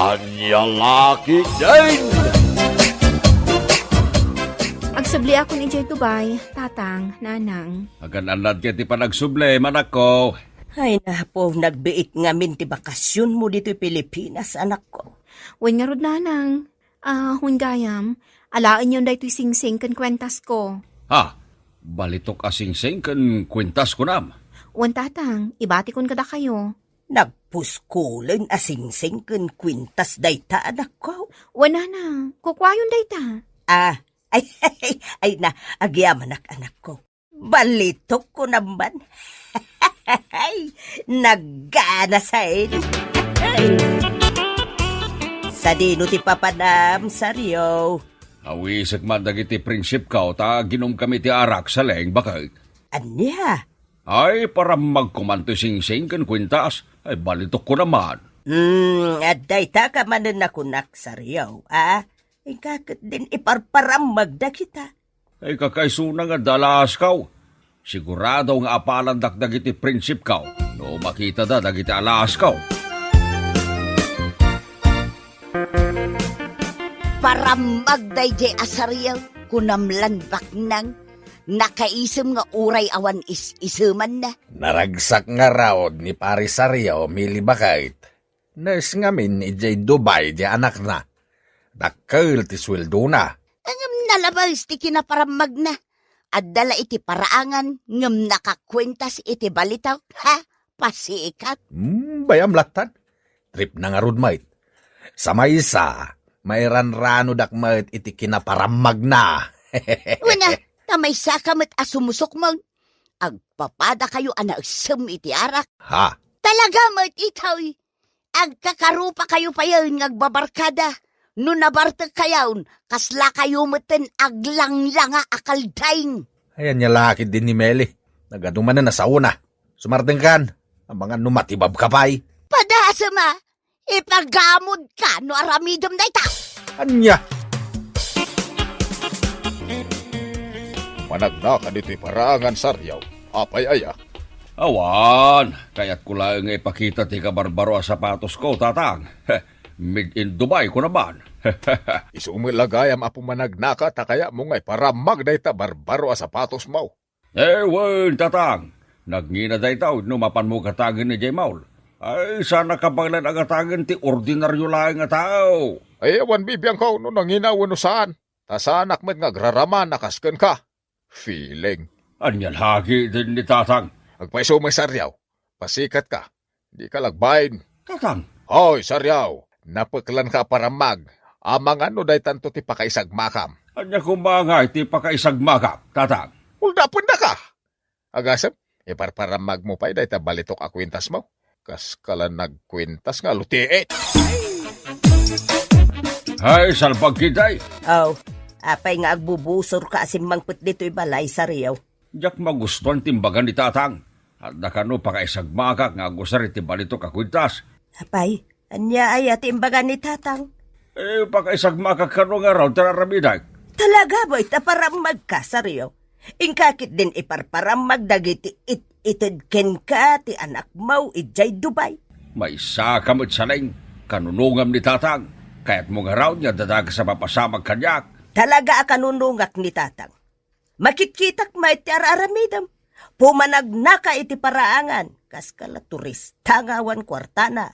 Anyang laki din! Agsabli ako ni Jay Tubay, tatang, nanang. Agan-anad kaya ti panagsuble, manak ko. Ay na po, nagbiit nga min ti bakasyon mo dito Pilipinas, anak ko. Wen nga rod nanang. Hun gayam, alaan yun da ito'y sing-sing kan kwentas ko. Ha, balitok asing-sing kan kwintas ko nam. Wen tatang, ibati kon kada kayo. Nagpuskulen asing-sing ken kwintas dayta, anak ko. Wen nanang, kukwayon da ita. Ay na, agyam anak ko. Balitok ko naman. Naggana sa inyo. Sa dino ti papanam, saryo. Awisag man dagiti prinsip ka, ta ginom kami ti arak sa leng bakit. Anya? Ay, para magkumanto sing-sing kan kwintas, ay balitok ko naman. At dayta ka manan nakunak, saryo, Ikakit din iparparam magda kita. Ay kakaisuna nga dalas kaw. Sigurado nga apalan dagiti prinsip kaw. No makita da dagiti alas kaw. Param magday jay asaryaw, kunamlan baknang, nakaisem nga uray awan isuman na. Naragsak nga raod ni Parisaryo mili bakait. Nurse nga min ijay Dubai di anak na. Dakkel ti sweldo na. Angam nalabas ti kinaparamag na. At dala iti paraangan, ngam nakakwentas iti balitaw. Ha? Pasikat. Bayam latan. Trip na nga rudmait. Sa maysa, mayran-rano dakmait iti kinaparamag na. Una, tamay sakamit asumusok mo. Agpapada kayo anagsam iti arak. Ha? Talaga mat itaw. Agkakarupa kayo pa yun ngagbabarkada. No nabartag kayawn, kasla kayo meten aglang-langa akaldaing. Ayan niya laki din ni Meli. Nagaduman na sa una. Sumarteng kan. Ang mga numatibab kapay. Padasa ma, ipagamod ka no aramidom na ita. Anya? Managna ka dito'y paraangan, saryaw. Apay aya. Awan, kaya't ko lang ipakita ti kabarbaro sa sapatos ko, tatang. Made in Dubai ko naman. Isumilagayam apo managnaka ta kaya mo ngay paramag dayta barbaro a sapatos mo. Wen, tatang. Nagngina daytaw, numapan mo katagin ni Jay Maul. Ay, sana kapaglan ang katagin ti ordinaryo lang nga tao. Ay, awan bibiyang ko no nanginawan no saan. Ta sanak met nga graraman nakasken ka. Feeling. Anyan hagi din ni tatang. Agpaiso may saryaw. Pasikat ka. Di ka lagbayin. Tatang. Hoy, saryaw. Napaklan ka paramag. Amang ano day tanto ti pakaisagmakam. Anya kumangay ti pakaisagmakap, tatang. Uldapon na ka. Agasem, iparparamag mo pa day ta balitok a kwintas mo. Kas kala nagkwintas nga lutiit. Ay, salpag kitay. Apay nga agbubusor ka asim mangput dito'y balay, saryo. Diyak magustuhan timbagan ni tatang. At nakano pakaisagmakak nga gusari ti balitok a kwintas. Apay, anya ay imbagan ni tatang. Pakaisagmakak ka nga raw, tararamidag. Talaga ba itaparamag ka, saryo? Ingkakit din iparparamag dagiti itidken ka ti anak mo ijay Dubai. May sakamot saling, kanunungam ni tatang. Kaya't mo nga raw niya dadag sa papasamag kanyak. Talaga akanunungak ni tatang. Makitkitak may ti araramidam. Pumanagnaka iti paraangan. Kas kala turista ngawan kwartana.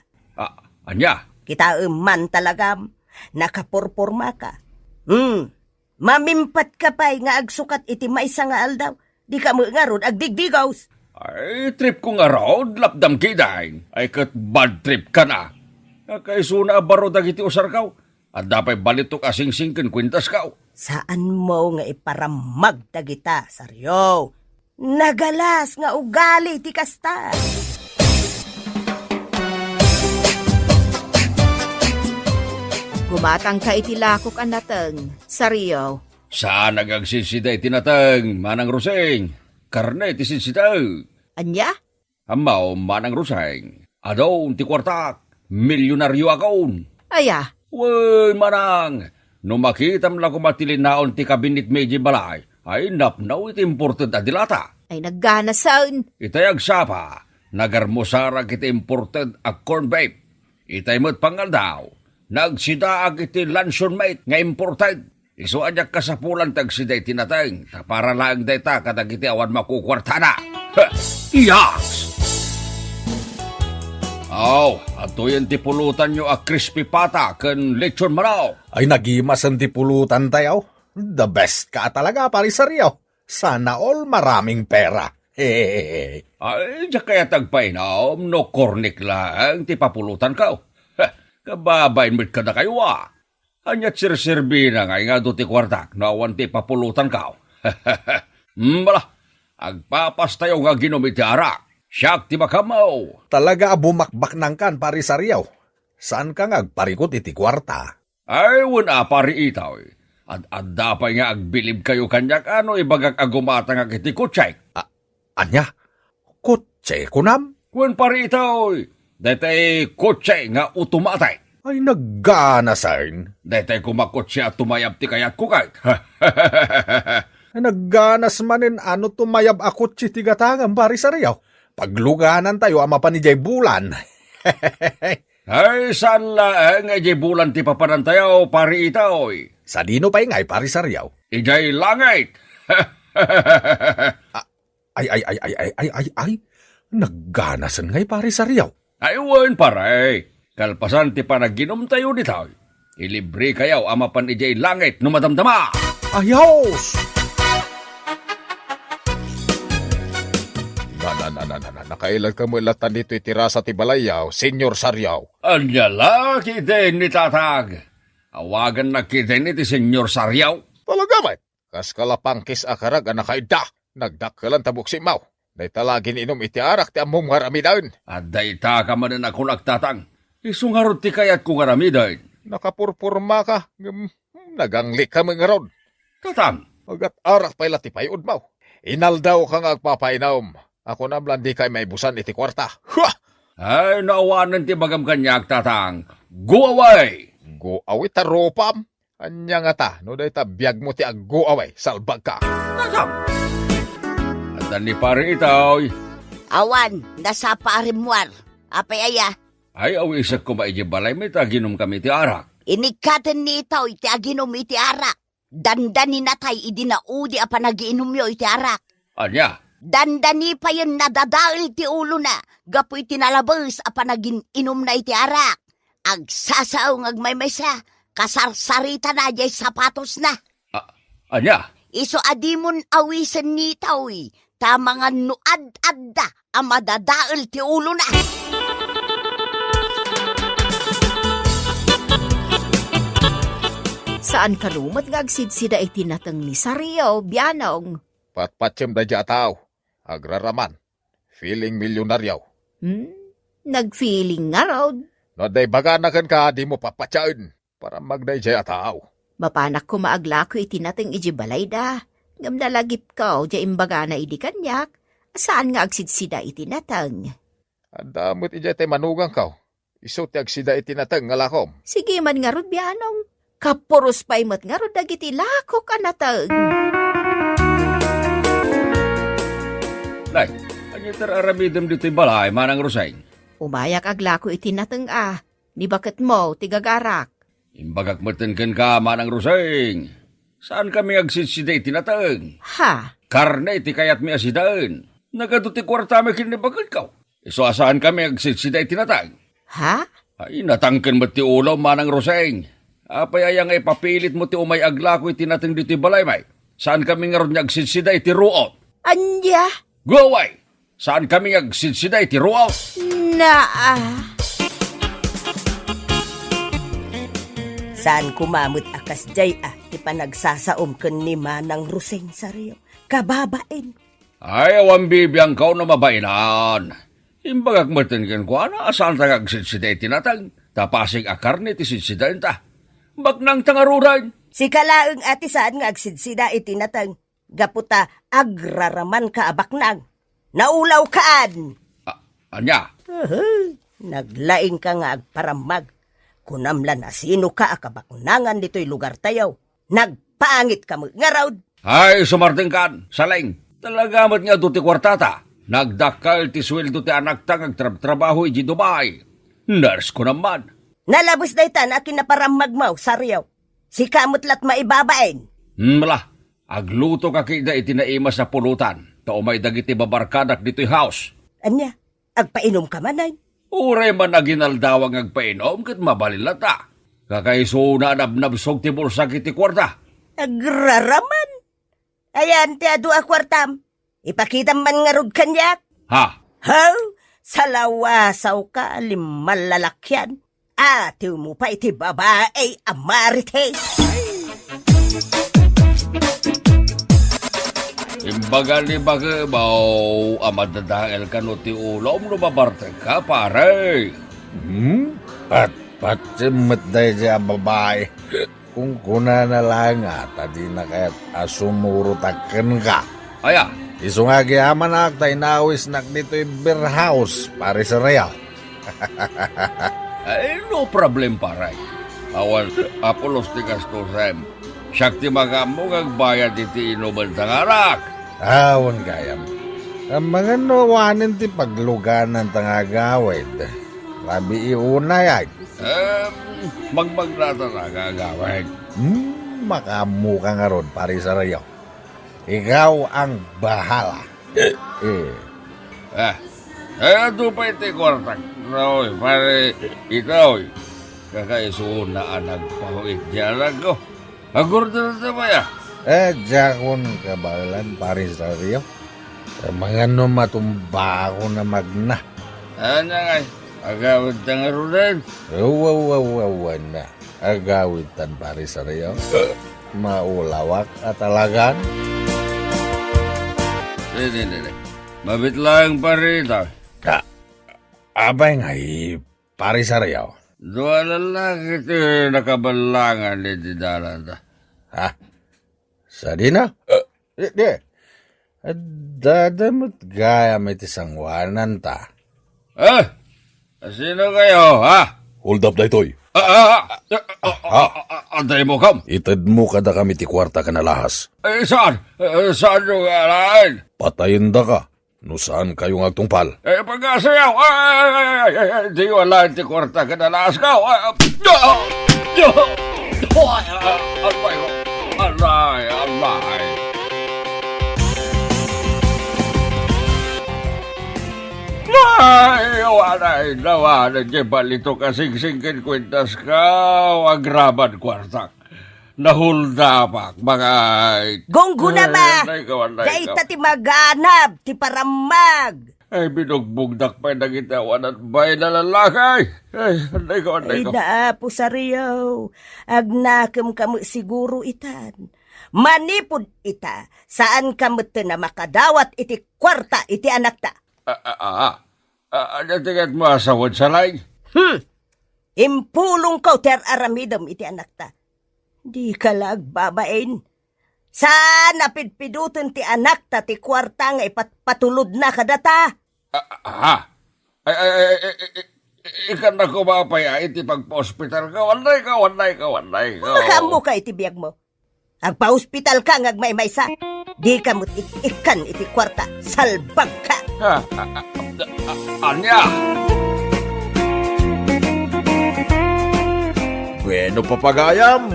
Anya? Kita man talagam. Nakapurpurma ka. Mamimpat ka pa'y nga agsukat iti maysa nga aldaw. Di ka mo nga ron agdigdigaws. Ay, trip ko nga raw, lapdam kidain. Ay, kat bad trip ka na. Nakaisuna baro dagiti usar kaw. At dapat balitok asing-singkin kwintas kaw. Saan mo nga iparamag dagita, saryo? Nagalas nga ugali ti kasta. Gumatang ka iti lakok ang nateng, saryo. Saan nagagsisiday tinatang, manang ruseng? Karne ti sinsitaw. Anya? Amaw, manang ruseng. Adon ti kwartak, milyonaryo akon. Aya. Wen, manang. No makitam lang kumatilinaon ti kabinit medyo balay, ay napnaw iti imported adilata. Ay naggana saan? Itay agsapa, nagarmusara kiti imported a corn babe. Itay mo't pangal daw. nagsidaag iti luncheon mate nga imported. Iso anyak kasapulan tag siday tinateng, para lang data kadag iti awan makukwartana. Yes! Atoy ti pulutan nyo a crispy pata ken lechon manaw. Ay nagimasan ti pulutan tayo. The best ka talaga, parisaryaw. Sana all maraming pera. Hehehe. Ay, diya kaya tagpainom, no kornik lang, ti papulutan ka. Kababain mo't ka na kayo Anyat sirserbi na nga do ti kwartak, nawan ti papulutan ka. Bala, agpapas tayo nga ginumit ti arak. Siyak ti makamaw. Talaga bumakbak ng kan, parisaryaw. Saan ka nga agparikot iti kwarta? Ay, wala pari itaw. At dapay nga agbilib kayo kanyak ano ibagak agumata nga kiti kutsay. Anya? Kutse kunam? Wen pari itaw. Dete kutsay nga utumatay. Ay naggana sain. Dete kumakutsi at tumayab ti kayat kukay. Ay nagganas manin ano tumayab akot si tigatangam, parisaryaw. Pagluganan tayo ama pa ni Jay Bulan. Ay, saan laeng ijay bulan ti papanantayaw pari itaw. Sa dino pa ingay, parisaryaw. Ijay langit. Ay. Nagganasan ngay, parisaryaw. Ay, wen pare. Kalpasan ti panaginom tayo ditaw. Ilibre kayaw ama pan ijay langit no madamdama. Ayos! Nakailan ka mo ilatan dito itirasa ti balayaw, Senyor Saryaw. Anyala, kiden ni tatag. Awagan na kiden ni ti Senyor Saryaw. Talaga man, kas kalapangkis akarag ang nakaida. Nagdakalan tabuk si Mau. Day talagin inom iti arak ti among maramidaon. At dayta ka man na ako nagtatang. Isungarot ti kayat kong aramiday. Nakapurpurma ka, naganglik ka mga ron. Tatang, Agat arak pala ti payod Mau. Inaldaw kang agpapainom. Ako na di kay may busan iti kwarta. Ha! ay naawanan ti bagam kanyak tatang. Go away! Go away ta ropam. Anya nga ta, no day ta biyag mo ti ag go away, salbag ka. Tatang! At ni pare itaw. Awan, nasa paarimwar. Apay aya, Ay awisak ko maijibalay may taginom kami ti arak. inikatan ni itaw iti aginom iti arak. Dandani natay idinaudi apa nagiinom yo iti arak. Anya? Dandani pa yun nadadail ti ulo na. Gapoy tinalabas apa nagin inom na iti arak. Agsasaw ngagmaymaysa. Kasarsarita na jay sapatos na. Anya? Iso adimon awisan ni tawi. Tamang nuad-adda ang madadail ti ulo na. Saan kalumat nga agsidsida iti natang ni Saryaw, biyanong? Patpatsem da dya tao. Agraraman. Feeling milyonaryaw. Nag-feeling nga raw. No day baga na kan ka, di mo papatsain. Para magday dya tao. Mapanak ko maagla ko iti natang ijibalay da. Ngam nalagip ka, dya imbaga na idi kanyak. Saan nga agsidsida iti natang? Adamot ijay tay manugang ka. Iso ti agsida iti natang ngalakom. Sige man nga rod, biyanong. Kapuros pa'y mat nga rod dagiti lako ka natang. Nay, anya tararamidam dito'y balay, manang Roseng. Umayak agla ko iti natang Ni bakit mo, tigagarak. Imbagak matenken ka, manang Roseng. Saan kami agsisiday tinatang? Ha? Karne iti kayat mi asidaan. Nagaduti kwarta mi kinibagat ka. Iso asaan kami agsisiday tinatang? Ha? Ay, natangken mo ti ulaw, manang Roseng. Apay ayang ipapilit mo ti umay agla ko iti nating dito'y balay, may. Saan kami nga ron agsisiday ti ruot? Anya? Go away! Saan kami agsisiday ti ruot? Saan kumamot akas jay ti panagsasaom ken ni Manang Roseng Saryaw. Kababain. Ay, awan bibiyang kao na mabainan. Imbagak matenken ko, asaan tang agsisiday tinatang? Tapasig akar ni ti sisidayin ta. Bagnang tangaruran. Si kalaeng ati saan nga agsidsida iti natang. Gaputa agraraman ka abaknang. Naulaw kaan. Anya? Naglaing ka nga agparamag. Kunamlan na sino ka akabaknangan dito'y lugar tayaw. Nagpaangit ka mo nga raw. Ay, sumarting kan, saling. Talagamat nga do ti kwartata. Nagdakal ti sweldo ti anak ta agtrabaho iji Dubai. Nurse ko naman. Nalabos na itan akin na parang magmaw sa riyaw. Si kamot lat maibabain. Mala, agluto ka kida itinaima sa pulutan. Tao may dagiti babarkadak dito'y house. Anya, agpainom ka manay. Uray man na ginaldawang agpainom kat mabalilata. Kakaiso na nabnabsog ti bulsa kiti kwarta. Agraraman. Ayan, ti adu a kwartam. Ipakita man nga rod kanyak. Ha? How? Salawasaw ka, limalalakyan. Atiw mo pa iti babae, amarites. Imbaga ni Bagabaw, amadadahil ka no ti ulom no babarte ka, pare. Pat-patsimot dahi siya babae. Kung kuna na lang tadi na kaya't asumurutakan ka. Aya, Iso nga giyaman aktay nawis nak dito'y beer house, pare sa Real. no problem, pare. Awan, apulos ti gastusem. Siyak ti magamong agbayad iti inuman sa ngarak. Awan gayam. Ang mga nawanin ti pagluganan tangagawid. Labi iuna yan. Magmagnata na gagawin. Makamu ka nga ron, pare sa Real. Ikaw ang bahala. Ito pa iti kwartak. Roy, pare, ikaw, kakaiso na nagpahuit diyan ako. Agurdo na ba ya? Jakon kabalan, pare sa Real. Mga no matumba ako na magna. Ano nga, agawid na nga rin. Wawawawan na. Agawitan, pare sa Real. Maulawak at alagan. Hindi. Mabit lang pa rin ito. Abay nga, pare sa Real. Dua lalaki ito nakabalangan ni Didalanda. Ha? Sa di na? Di. Dadamot gaya may tisangwanan ta. Sino kayo, ha? Hold up na ito'y. Antay mo kam? Itad mo kada kami ti kwarta ka na lahas. Saan? Saan yung alain? Patayin da ka. No saan kayong agtungpal? Pagkasayaw! Di wala ti kwarta ka na lakas ka! Alay! Ay, nawanan di balito kasing-singkin kwentas ka, agraban kwartak. Nahuldapak, mga... Gonggo na ba? Ikaw. Dahil ti maganap, ti paramag. Ay, binugbugdak pa nagitawan at bay na lalakay. Ay, ikaw. Ay, naapo sa riyaw. Agnakam kamo siguro itan. Manipod ita, saan kamo na makadawat iti kwarta iti anak ta. Ano tingad mo asawad sa laing? Impulong ko ter aramidam iti anak ta. Di ka lagbabain. Saan napidpidutin ti anak ta ti kwarta nga ipatulod na kadata? Ikan na kumapaya iti pagpa-hospital ka. Wanday ka. Makamu ka iti biyag mo. Agpa-hospital ka ngagmay-may sa. Di ka mo't ikan iti kwarta. Salbag ka. Anya? Bueno papagayam,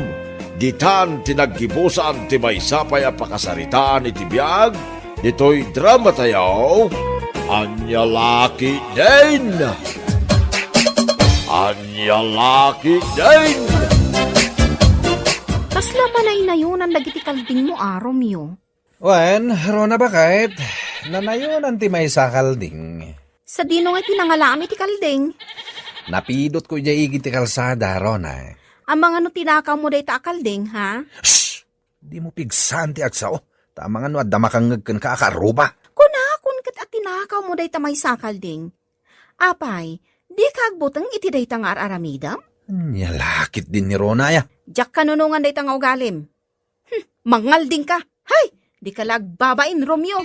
ditan tinaggibusan ti may sapay a pakasaritaan iti biyag, dito'y drama tayo, Anya Laki din! Anya Laki din! Kasla manay na yun ang dagiti kalding mo, Romeo. Wen, Rona ba kahit? Nanayon ang timay sa kalding. Sa dino nga tinangalami ti kalding. Napidot ko dya igi ti kalsada, Rona. Ang mga no tinakaw mo day ta kalding, ha? Shhh! Di mo pigsan ti agsao. Tama nga no, damakangag kan ka akaruba. Kunakon kat at tinakaw mo day ta may sa kalding. Apay, di kagbutang iti day ta nga aramidam? Nyalakit din ni Rona ya. Diyak kanunungan day ta nga ugalim. Mangalding ka. Hay! Di ka lagbabain, Romeo.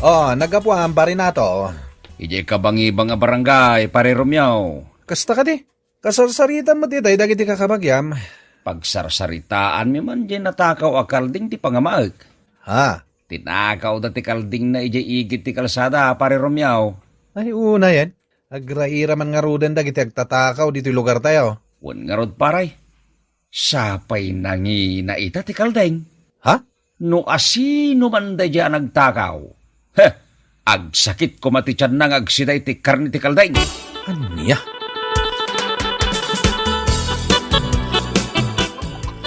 Nagapuan pa rin nato. Ije kabang-ibang a barangay, pare Romeo. Kasta ka di. Kasarsaritan mo di, dagiti kakabagyam. Pagsarsaritaan mi man di natakaw a kalding ti pangamaag. Ha? Tinakaw da ti kalding na ije igit ti kalsada, pare Romeo. Ay, una yan. Agraira man nga ruden dagiti agtatakaw dito lugar tayo. Wan nga rod paray. Sapay nangi na ita ti kaldeng. Ha? No asino man da dyan nagtakaw. Heh, agsakit ko matityan nang agsiday ti karni ti kaldeng. Anya?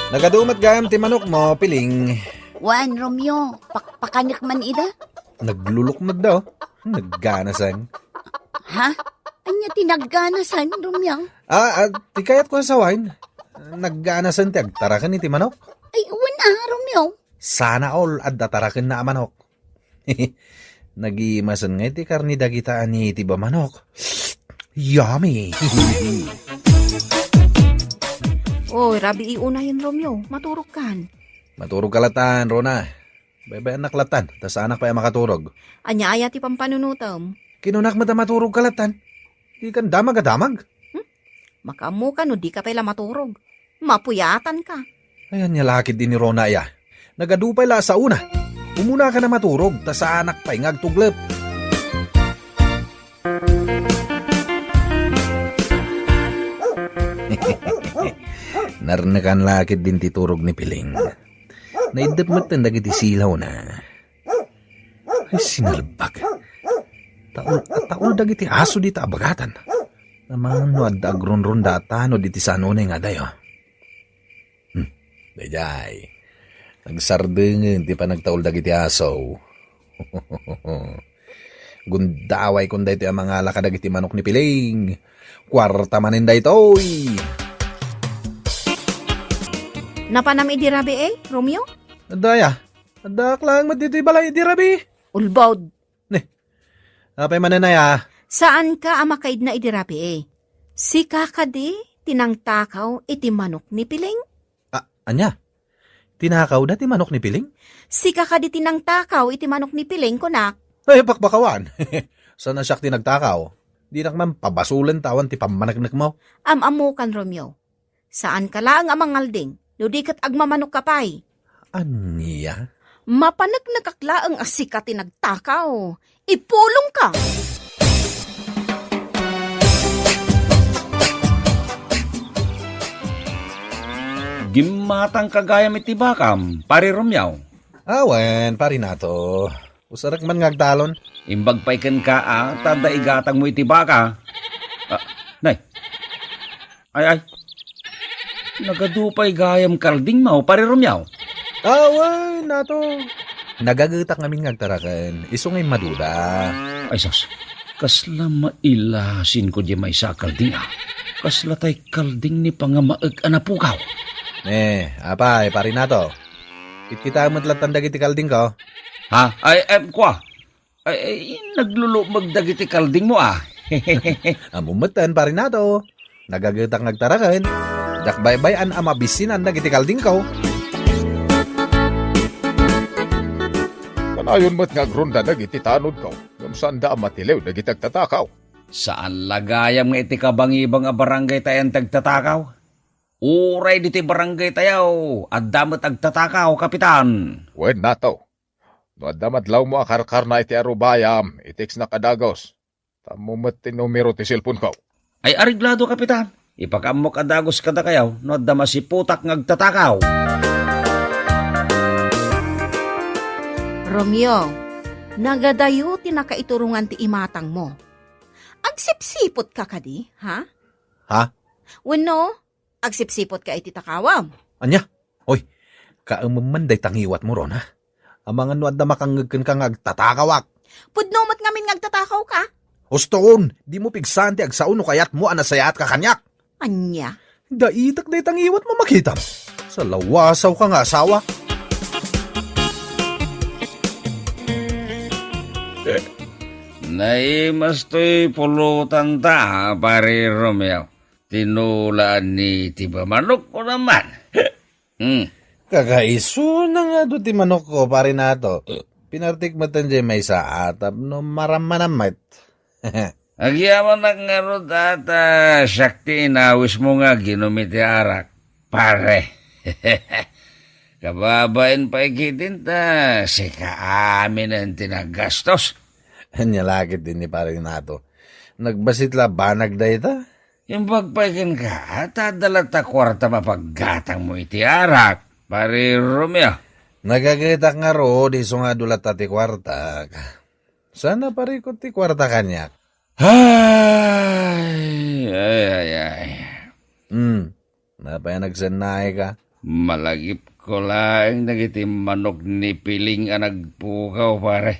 Nagadumat gayam ti manok mo, piling. Wan, Romeo, pakpakanyak man ida? Naglulukmad daw. Nagganasan. Ha? Anya tinagganasan, Romeo? Ti kayat ko sa wine. Nagganasan ti agtarakan ni ti manok. Ay, wan Romeo. Sana all at datarakan na manok. Nagimasan nga ti karni dagitaan ni ti ba manok. Yummy! Oy, rabi iuna yun, Romeo. Maturog kan. Maturog kalatan, Rona. Bebe anak latan, tas anak pa makaturog. Anya aya ti pampanunutom. Kinunak mata maturog kalatan. Di kan damag-adamag. Makamu ka no di ka pala maturog. Mapuyatan ka. Ayan niya lakid din ni Rona ya. Nagadupay la sa una. Umuna ka na maturog, tas sa anak pa ngagtuglep. Narnakan lakid din titurog ni Piling. Naidapmat na dagiti silaw na. Ay sinalbag. Taul dagiti aso dita abagatan. Naman no adda agronron data no diti sanone nga dayo. Dayay. Nagsardengin ti pa nagtaul dagiti aso. Gundaway kung dayto ang mga laka dagiti manok ni Piling. Kwarta manin daytoy. Napanam idirabi Romeo? Adaya. Adak lang matiti balay idirabi. Ulbaud. Apay mananaya. Saan ka amakaid na idirabi Si kakadi, tinangtakaw iti manok ni Piling? Anya? Tinakaw da ti manok ni Piling? Si kakadi tinangtakaw iti manok ni Piling, kunak. Ay, pakbakawan. Sana siya tinagtakaw? Di nakman pabasulan tawan ti pamanagnak mo. Amamukan, Romeo. Saan ka lang amangalding? Ludikat agmamanok kapay. Anya? Mapanagnakakla ang asika tinagtakaw. Ipulong ka. Gimatang kagayam iti bakam, pari Romeo. Awen, pari nato. Usarak man ngagtalon. Imbag paiken ka tada igatang mo iti baka. Nay. Ay. Nagadupay gayam kalding mo, pari Romeo. Awen, nato. Nagagutak namin ngagtarakan. Isungay maduda. Ay sos, kasla mailasin ko di may sa kalding Kasla tay kalding ni pangamaag anapukaw. Apay, pari nato. Kita matlatan dagiti kalding ko. Ha? Kwa? Naglulumag dagiti kalding mo Amumatan, pari nato. Nagagutak ngagtarakan. Dakbaybayan amabisinan dagiti kalding ko. Kanayon mo't nga grunda dagiti tanod ko. Ngam sanda matilew dagiti agtatakaw. Saan lagayam nga iti kabangibang a barangay tayan tagtatakaw? Uray diti barangay tayaw, at damat agtatakaw, kapitan. Wen nato. No adamadlaw mo akarkar na iti arubayam, itiks na kadagos. Tamumat ti numero ti cellphone ko. Ay ariglado, kapitan. Ipakamok kadagos kada kayaw, no adama si putak ngagtatakaw. Romeo, nagadayo tinakaiturungan ti imatang mo. Agsipsipot ka kadi, ha? Ha? Wano, agsipsipot ka iti takawam. Anya? Oy, kaamamanday tangiwat mo ron, ha? Ang mga nuad na makangagkan kang agtatakawak. Pudnomat ngamin ngagtatakaw ka? Hustoon, di mo pigsan ti agsaon no kayat mo anasayat ka kanyak. Anya? Daitak day tangiwat mo makita. Sa lawasaw ka nga asawa. Naimas to'y pulutan ta, pare Romeo. Tinulaan ni Tiba Manok ko naman. Kakaiso na nga do ti manok ko, pare nato. Pinartikmatan dyan may sa atap no maramanamat. Agyaman na nga ro data, Shakti, inawis mo nga ginumiti arak. Pare. Kababain pa ikitin ta, si kaamin ang tinagastos. Anya lakit din ni pare nato. Nagbasit la banag da ita? Imbagpaikin ka, tadala ta kwarta mapaggatang mo iti arak, pare Romeo. Nagagitak nga ro, di so nga dulat ti kwarta. Sana parikot ti kwarta kanyak. Ay. Napaya nagsanay ka? Malagip ko lang nagiti manok ni Piling ang nagpukaw, pare.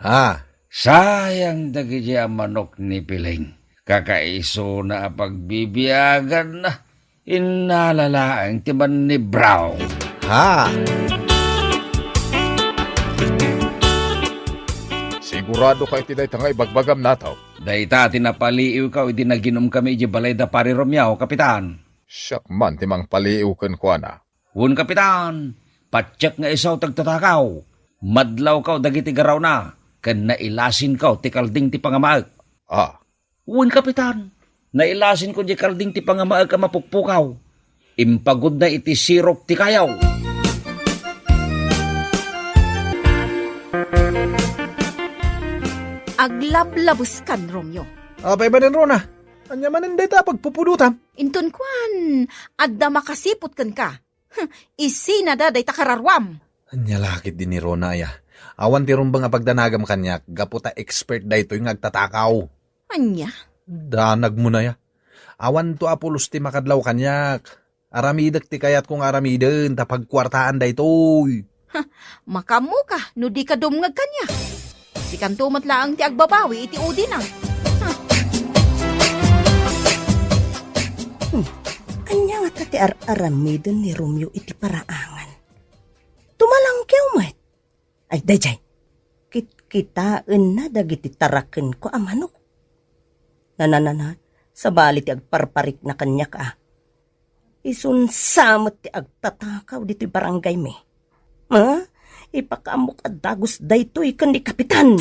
Ha? Sayang dagiti ang manok ni Piling. Kakaiso na pagbibiyagan na. Inalalaang timan ni Brown. Ha? Sigurado ka iti day tangay bagbagam nataw. Dayta tinapaliiw ka, hindi naginom kami di balay da pare Romeo, kapitan. Siyak man timang paliiw ken ko na. Hun, kapitan, patyak nga isaw tagtatakaw. Madlaw ka dagiti garaw na, kan nailasin ka ti kalding ti pangamaag. Ah, Hun, kapitan, nailasin ko di kalding ti pangamaag ka mapukpukaw. Impagod na iti sirok ti kayaw. Aglablabos kan, Romeo. Apay ba din ro na? Anya man hindi ta pagpupudutam. Inton kwan, adda makasipot kan ka. Isi na da day takararwam. Anya lakit din ni Rona ya. Awan ti rumbang nga pagdanagam kanyak, gaputa expert da ito yung nagtatakaw. Anya? Danag mo na ya. Awan to apulos ti makadlaw kanyak. Aramidak ti kayat kong aramiden, tapagkwartaan da ito'y. Makamu ka, no di ka dumngag kanya. Si kantumat laang ti agbabawi, iti udi na. Anya nga tati aramiden ni Romeo iti paraangan. Tumalangkew met. Ay, dayjay. Kitaan na dagiti taraken ko amanok. Nananana, sa bali ti agparparik na kanya ka. Isunsamot ti agtatakaw dito barangay me. Ha? Ipakamok at dagos dayto ikan ni kapitan.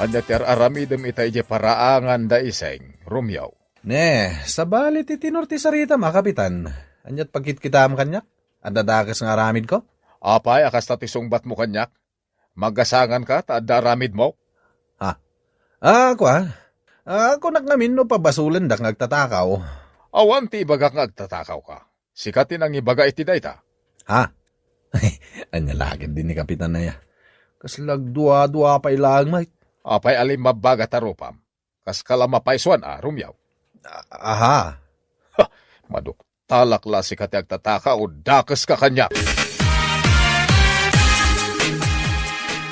anya ti aramidem itay je paraangan da iseng, Romeo. Ne, sa balit itinor ti sarita kapitan. Anyat pagkitkitam kanyak? Adadakas nga aramid ko? Apay, akas tatisungbat mo kanyak. Magasangan ka, taada aramid mo. Ako nagnamin no pabasulan dak nagtatakaw. Awan ti ibagak ngagtatakaw ka. Sikatin ang ibaga iti dayta. Ha? Anya lagid din ni kapitan na ya. Kaslag dua-dua pa ilang mait. Apay alim mabaga tarupam. Kas kalamapaysuan Romeo. Aha. Maduk, talakla si kati agtataka o dakas ka kanyak.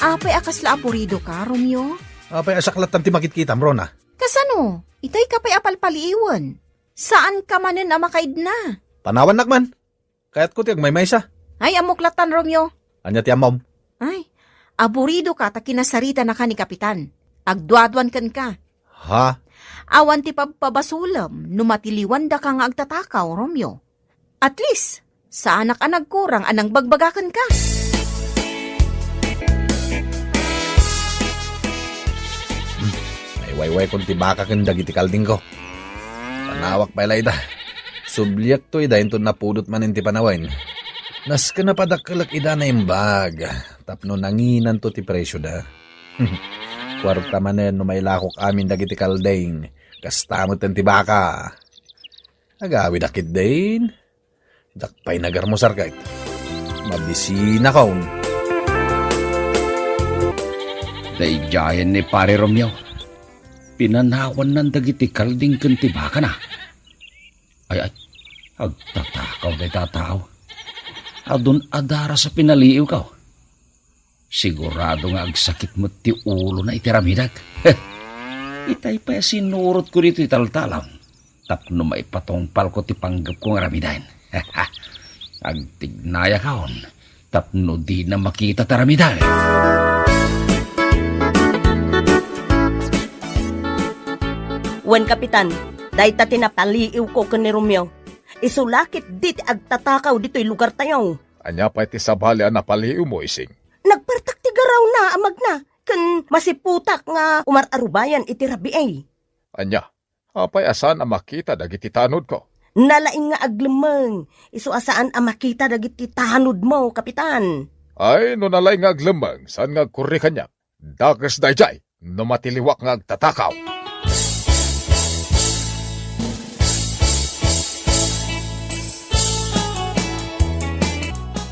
Apay akasla apurido ka, Romeo? Apay asaklatan ti makitkitam, Rona. Kasano? Itay ka pa'y apalpaliiwan. Saan ka manin amakaid na? Tanawan nakman. Kaya't ko tiyag may maysa. Ay, amuklatan, Romeo. Anya ti amom. Ay, aburido ka ta kinasarita na ka ni Kapitan. Agduadwan kan ka. Ha? Awan ti pagpabasulam, numatiliwan da ka nga agtatakaw, Romeo. At least, sa anak anag kurang anang bagbagakan ka. May wayway kung tibaka kang dagiti kalding ko. Panawak pa ilay da. Subliyak to idayin to napudot man inti panawain. Nas ka na padakalak ida na imbag. Tapno nanginan to ti presyo da. Kwarta manen no may lakok amin dagiti kalding. Kastamot ang tibaka. Agawid akit din. Dakpay nagarmusar kahit. Mabisina kaun. Dayjayan ni pare Romeo. Pinanawan ng dagiti kalding kantibaka na. Ay, agtatakaw day tataw. Adun adara sa pinaliiw ka. Sigurado nga agsakit mo ti ulo na itiramidag. Itay pa sinurot ko rito italtalang. Tapno maipatongpal ko ti panggap kong ramidain. Agtignaya kaon. Tapno di na makita taramidain. Wen kapitan, dayta tinapaliiw ko ken ni Romeo. Isulakit dit agtatakaw dito'y lugar tayo. Anya pa iti sabali na paliw mo ising. Nagpartak ti garaw na amag na. Ken masiputak nga umararubayan iti rabi ay. Anya, apay asan ang makita dagiti tanod ko. Nalaing nga aglemeng. Isu asaan ang makita dagiti tanod mo, kapitan. Ay, no nalay nga aglemang, saan nga kuri kanyak. Dakas dayjay, no matiliwak nga agtatakaw.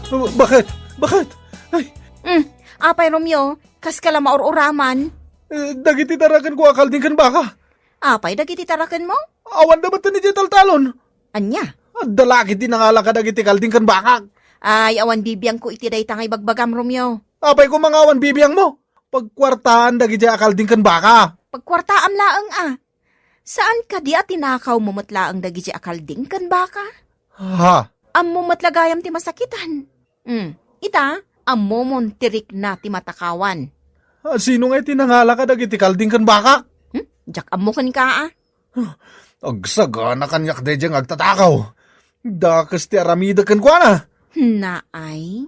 Bakit? Bakit? Ay, Apay Romeo, kas ka lang maururaman. dagiti tarakan ko akalding kan baka. Apay dagiti taraken mo? Awan na ba ito ni Talon? Anya? Dalaki din nangala ka dagiti kalding kan baka. Ay, awan bibiyang ko iti day tangay bagbagam Romeo. Apay ko mga awan bibiyang mo. Pagkwartaan dagiti akalding kan baka. Pagkwartaam laang Saan ka di at tinakaw mo matlaang dagiti akalding kan baka? Ha? Ammo matlagayam ti masakitan. Ita, ammo mon tirik na ti matakawan. Sino nga tinangala ka dagiti kalding kan baka? Jak ammo kan ka Agsagana kanyak de diyang agtatakaw. Dakas ti aramida kan kwa na. Naay?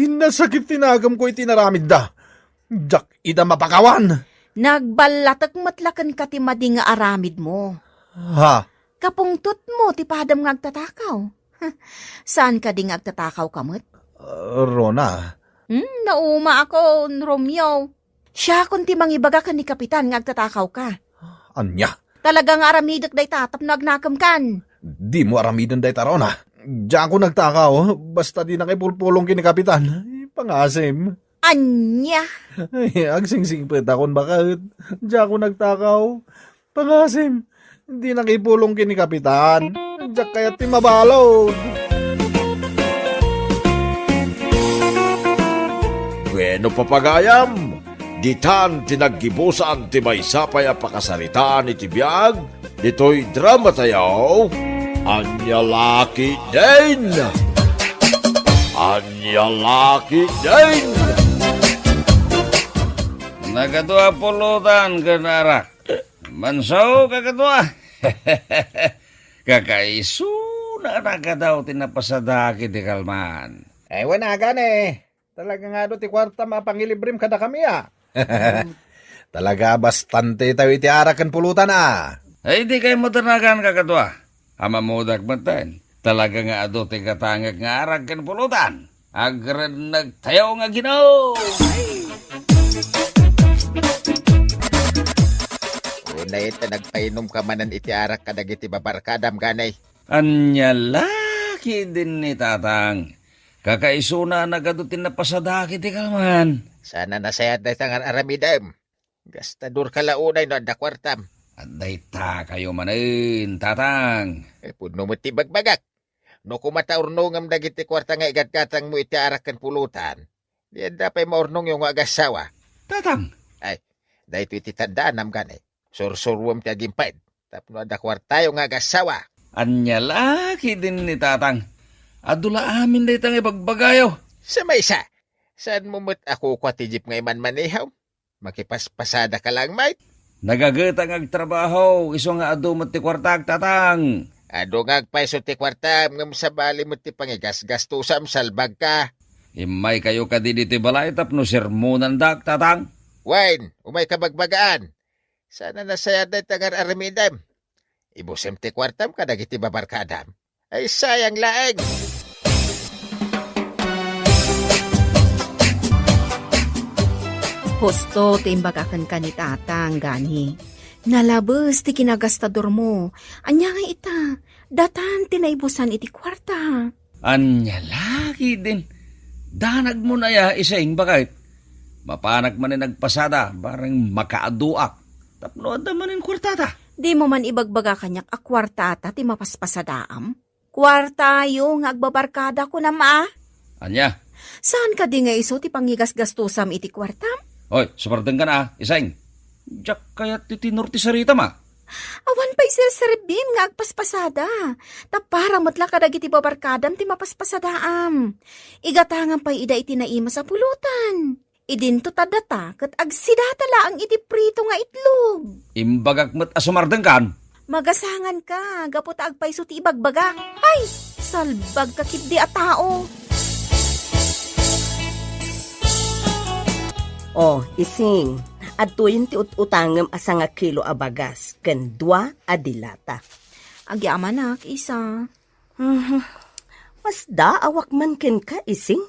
Nasakit tinagam ko itinaramid da. Jak ida mapakawan. Nagbalatak matlakan ka ti madi nga aramid mo. Ha? Kapungtot mo ti padam nga agtatakaw. Saan ka di nga agtatakaw kamot? Rona. Nauma ako, Romeo. Siya kun ti mangibaga ka ni Kapitan nga agtatakaw ka. Anya? Talagang aramidok day tatap na agnakam kan. Di mo aramidan day tarona. Diyan ko nagtakaw. Basta di nakipulpulong kini Kapitan. Pangasim. Anya? Agsingsing pa takon bakit? Diyan ko nagtakaw. Pangasim. Di nakipulong kini Kapitan. Diyan kaya ti mabalaw. Bueno papagayam, ditan tinaggibusan ti maysapay a pakasaritaan iti biag, dito'y drama tayaw, Anya Laki din! Anya Laki din! Nagatua pulutan kanarak. Mansaw kagatua. Kakaisu na nagadaw tinapasadaki di kalman. Eh, wanagan Talaga nga do ti kwarta mapangilibrim kada kami Talaga bastante tayo iti arakan pulutan Ay di kayo matanagan kagatua. Ama mo dagmatan. Talaga nga ado ti katangag nga arag kan pulutan. Agran nagtayaw nga ginaw. Una ito nagpainom ka manan iti arak ka dagiti babarkadam ganay. Anya laki din ni tatang. Kakaisuna nagadutin na pasadaki ti kalman. Sana nasayad na tangan aramidam. Gastador ka launay no anda kwartam. At dayta kayo manin, tatang. Puno mo ti bagbagak. No kumataurnongam dagiti kwarta nga igat-katang mo iti arak kan pulutan. Di anda pa'y maurnong yung agasawa. Tatang. Dahito iti tandaan nam ganay. Sursurwam ti agimpad. Tapno anda kwarta yung agasawa. Anya laki din ni tatang. Adula amin day tang ibagbagayaw. Sa may isa, saan mo mo't ako kwa ti jeep ngay man manihaw? Makipaspasada ka lang, mate. Nagagatang agtrabaho, iso nga adu mo ti kwartag, tatang. Ado nga agpaiso ti kwarta, ngam sa bali mo ti pangigas-gastusam, salbag ka. Imay kayo ka din iti balay tapno sermonan dak, tatang. Wine, umay kabagbagaan. Sana nasayad na tangar aramidam. Ibusem ti kwartam kadagiti babarkadam. Ay sayang laeng. Husto timbagakan ka ni tatang gani. Nalabas ti kinagastador mo. Anya nga ita, datan tinaibusan iti kwarta. Anya laki din. Danag mo na ya isang bakit. Mapanag man nagpasada, barang makaaduak. Tapno ada manin kwartata. Di mo man ibagbaga kanyak a kwartata ti mapaspasadaam. Kwarta yung agbabarkada ko na Anya? Saan ka di nga iso ti pangigas-gastusam iti kwartam? Hoy, supardeng ka na, isang. Diyak kaya titinor ti sarita ma. Awan pa isir-sirbim nga agpaspasada. Tapara matla ka dagiti babarkadam ti mapaspasadaam. Igatangan pa ida iti naima sa pulutan. Idinto tadata kat agsidata laang iti prito nga itlog. Imbagak mat asumardeng kan. Magasangan ka, gaputa agpaiso ti ibagbaga. Ay, salbag ka kibdi a tao. Oh, ising. Atuyin ti utangam asa nga kilo a bagas. Ken 2 a dilata. Agyamanak, isa. Mas daawak man ken ka, ising.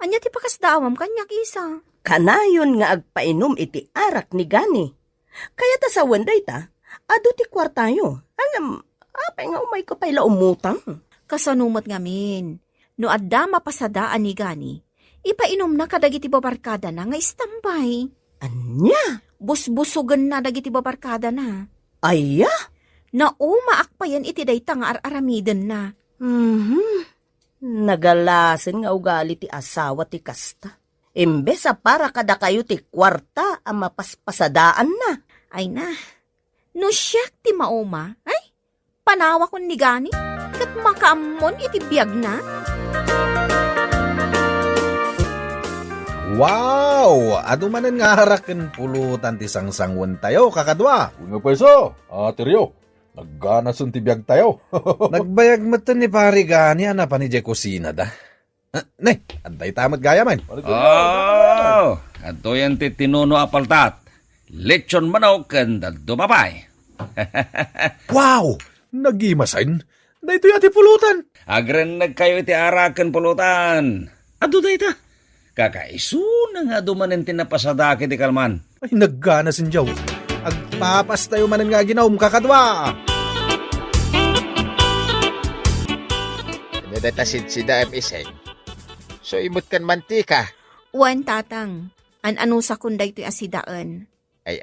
Anya ti pakasdaawam kanyak isa. Kanayon nga agpainom iti arak ni gani. Kaya ta sa wenday ta, ado ti kwartayo. Alam, apay nga umay ka pala umutang. Kasanumot ngamin. No adda mapasadaan ni gani, ipainom na kadagiti babarkada na nga istambay. Anya? Busbusugan na dagiti babarkada na. Aya? Naumaakpayan iti dayta nga ar-aramiden na. Nagalasin nga ugali ti asawa ti kasta. Imbes sa para kada kayo ti kwarta ang mapaspasadaan na. Ay na, no siyak ti mauma, ay, panawa kon ni gani, kat makaamon iti biyag na. Wow! Adumanan nga haraken pulutan ti sangsangwan tayo, kakadwa. Nga pweso, Rio, nagganasun ti biyag tayo. Nagbayag matan ni pari gani, ana pa ni Jay kusina da. Ne, anday tamat gaya man. Oh, ato yan ti tinuno apaltat. Lechon manok ken dumapay. Wow! Nagimasin? Na ito yati pulutan. Agren nagkayo iti araken pulutan. Ado da ita. Kakaiso na nga dumanin tinapasadaki ti kalman. Ay, naggana sinjaw. Agpapas tayo manan nga ginawm, kakadwa. Nadatasid si Daem Iseng. So imot kan mantika. Wan tatang, ano sa kunday to'y asidaan. Ay.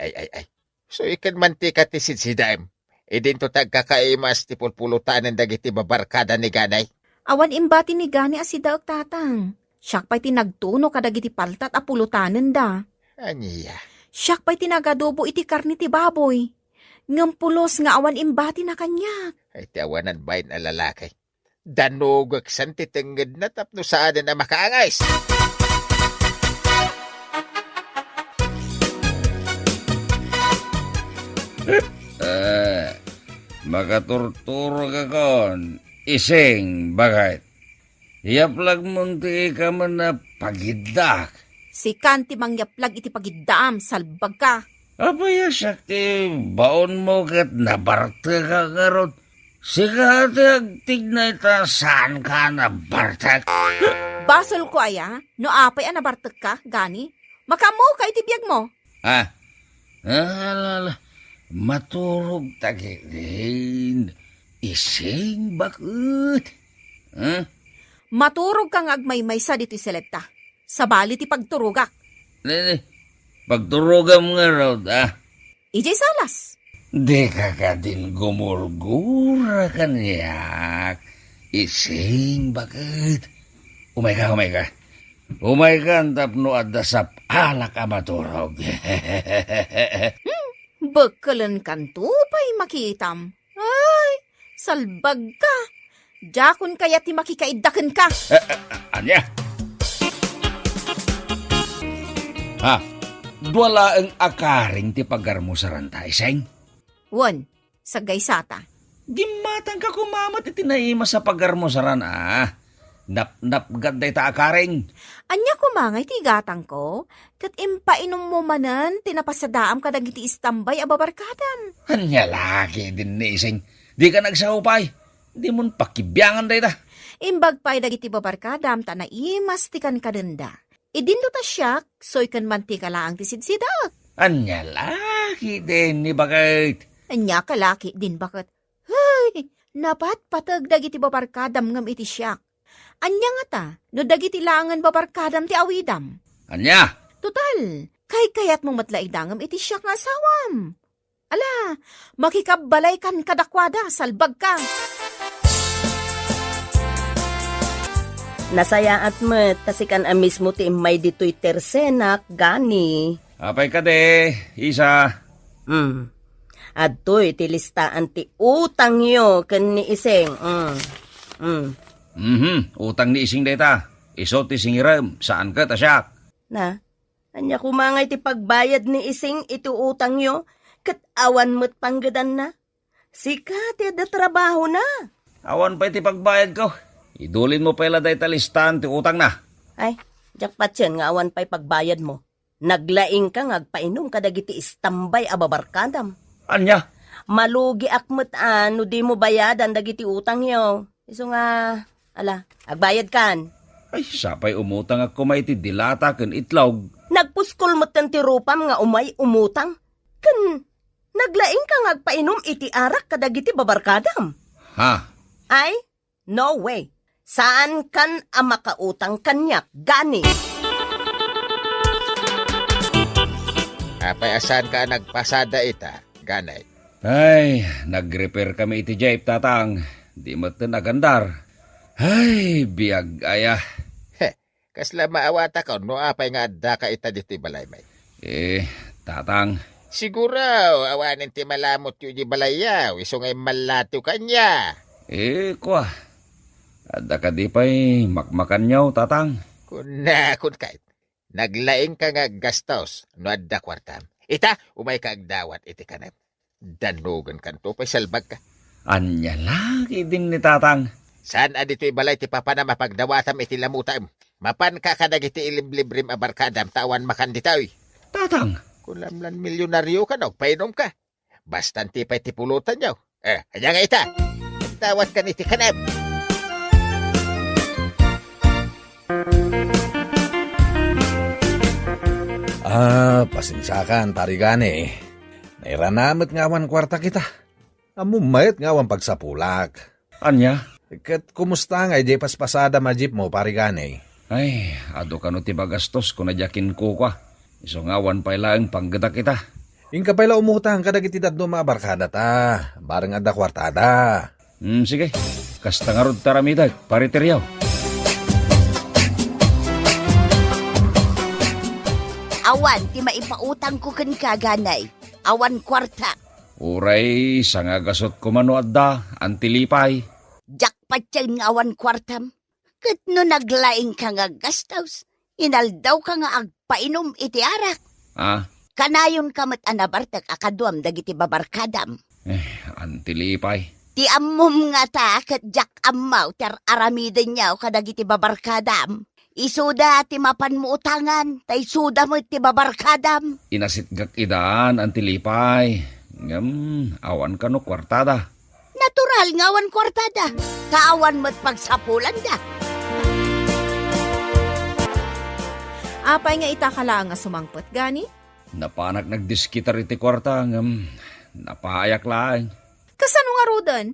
So ikan mantika ti si Daem. E din to tagkakaimas ti pulpulutan ng dagiti babarkada ni ganay. Awan imbati ni gani asidaog tatang. Siyak pa'y tinagtuno kadagiti paltat a pulutanen da. Aniya. Siyak pa'y tinagadobo iti karni ti baboy. Ngampulos nga awan imbati na kanya. Ay ti awanan bayin a lalaki. Danugak san ti tengged na tapno saan na makaangais. Makaturturo ka kon. Ising, bakit? Yaplag munti ka man na pagidak. Si kanti mangyaplag iti pagiddaam, salbag ka. Apaya sakti, baon mo kat nabarte ka karot. Sikati agtignay ta saan ka nabartek. Basol ko aya, no apay nabartek ka, gani? Makamo ka iti biyag mo. Alala, maturog tagilin. Ising bakit? Maturog kang agmaymay sa dito selekta. Sabali ti pagturugak. Pagturugam nga raw, Ijay salas. Di ka din gumurgura kanyak. Ising bakit? Umay ka. Umay ka ang tapno at dasap alak ka maturog. Bakalan kanto pa'y makitam. Ay, salbag ka. Jakon kaya ti makikaidakan ka. Anya? Dwala ang akaring ti pagarmusaran tayo, Seng. Wan, sagay sata. Gimatang ka kumamat iti naima sa pagarmusaran, Nap gaday ta akaring. Anya kumangay ti gatang ko, kat impainom mo manan, tinapasadaam ka dagiti istambay ababarkadam. Anya lagi din ni Seng. Di ka nagsahupay. Di mon pakibyangan day ta. Imbag pa'y dagiti babarkadam, tanaimas ti kan kadenda. Idinto ta siyak, soy kan mantika laang ti sidsidak. Anya lagi din ni bakit. Anya kalaki din bakit. Hey, napat patag dagiti babarkadam ngam iti siyak. Anya nga ta, no dagiti laangan babarkadam ti awidam. Anya? Total, kayat mong matlaidangam iti siyak nga asawam. Ala, makikabalay kan kadakwada, salbag ka. Nasaya at met, tasikan amis mo ti imay dito'y tersenak, gani. Apay ka de, isa. Adto'y ti listaan ti utang yo, kan ni Iseng. Utang ni Ising data. Iso ti singiram, saan ka tasyak? Na, anya kumangay ti pagbayad ni Ising iti utang yo, kat awan mo't panggadan na. Sika ti da trabaho na. Awan pa iti pagbayad ko. Idulin mo pala day talistan ti utang na. Ay, jakpat yan nga awan pa'y pagbayad mo. Naglaing ka ngagpainom kadagiti istambay ababarkadam. Anya? Malugi akmet no di mo bayadan dagiti utang yo. Iso nga, agbayad kan. Ay, sapay umutang ako may ti dilata ken itlog. Muskol mo ti rupam nga umay umutang. Kan, naglaing ka ngagpainom iti arak kadagiti babarkadam. Ha? Ay, no way. Saan kan ang makautang kanyak, gani? Apay asan ka nagpasada ita, ganay. Ay, nag-repair kami iti Jeep, tatang. Di mo agandar. Ay, biyag aya. Kasla maawata ka, no apay nga adda ka ita dito balay may. Tatang, Siguro, awanin ti malamot yung di balayaw, iso ngay malatiw kanya. kwa. Ada ka di pa'y makmakan nyaw, tatang. Kun kahit, naglaing ka nga gastos, no adda kwartam. Ita, umay ka agdawat iti kanep. Danugan kanto, pa'y salbag ka. Anya lagi din ni tatang. Saan adito'y balay ti papana mapagdawatam iti lamutam? Mapan ka kadagiti iliblibrim abarkadam tawan makanditaw. Tatang, Kulamlan milyonaryo ka no, painom ka. Bastan ti pa'y tipulutan nyo. Kanya nga ita. Tawat ka niti kanep. Pasensyakan, parigane. Nairanamit ngawan kwarta kita. Amumayat ngawan pagsapulak. anya? Kat kumusta nga, jay paspasada majip mo, parigane. Ay, ado ka no ti bagastos kung nadyakin ko ka. Iso ngawan pa ilang panggata kita. Ingka pala umutang kadagiti dadno mabarkada ta. Bareng adda kwartada. Sige. Kasta nga rod taramidag, pariteryaw. Awan, ti maipautang ko kan kaganay. Awan kwarta. Uray, sangagasot ko mano adda, antilipay. Jackpot yan nga awan kwartam. Kat no naglaing ka nga gastos, inaldaw ka nga agpainom iti arak. Kanayon ka mat anabartak akaduam dagiti babarkadam. Antilipay. Ti ammom nga ta kat jak ammaw ter aramiden niyaw kadagiti babarkadam. Isuda ti mapan mo utangan, tay suda mo ti babarkadam. Inasitgak idaan, antilipay. Awan ka no kwartada. Natural nga awan kwartada. Kaawan mo't pagsapulan da. Apay nga itakala nga sumangpot, gani? Napanak nagdiskitar iti kwarta, napayak lang. Kasano nga rodan?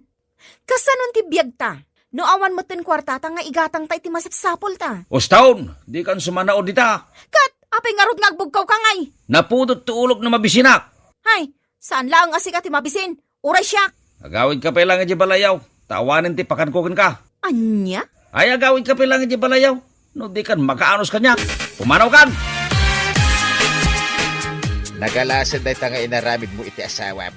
Kasanon ti biyag ta? No awan mo ten kwartata nga igatang ta iti masapsapol ta. Ostaon, di kan sumanao dita. Kat, apay nga rod nga agbugkaw ka ngay. Napudot tuulog na mabisinak. Hay, saan lang asi ka ti mabisin? Uray siyak. Agawid ka pa lang nga balayaw. Tawanin ti pakankukin ka. Anya? Ay, agawid ka pa lang nga balayaw. No di kan makaanos kanya. Pumanaw kan. Nagalasan day nga inaramid mo iti asawam.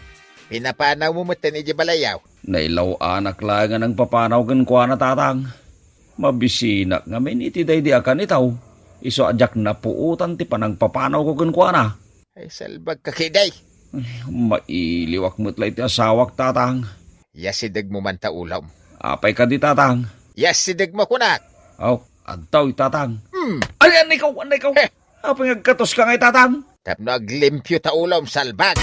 Pinapanaw mo matan iti balayaw. Nailaw anak lang nga ng papanaw kan kwa na tatang. Mabisinak nga men iti day di akan itaw. Iso adyak na puutan ti panang papanaw ko kan kwa na. Ay salbag ka kiday. Mailiwak mo't lang iti asawak tatang. Yasidag mo man taulam. Apay ka di tatang. Yasidag mo kunak. Adtaw tatang. Ay, anay ikaw. Apay ngagkatos ka ngay tatang. Tapno aglimpyo taulam salbag.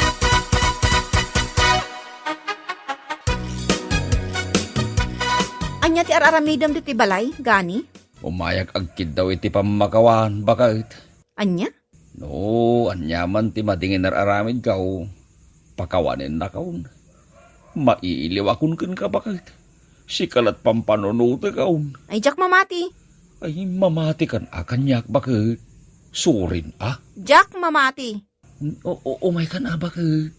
Anya ti araramidam ti balay, gani? Umayag agkid daw iti pamakawan. Bakit? Anya? No, anyaman ti madingin nararamid ka o pakawanin na kaon. Maiiliwakon kan ka bakit? Sikalat pampanunuta kaon. Ay, Jack mamati. Ay, mamati kan akanyak bakit? Surin Jack mamati. Umay kan bakit?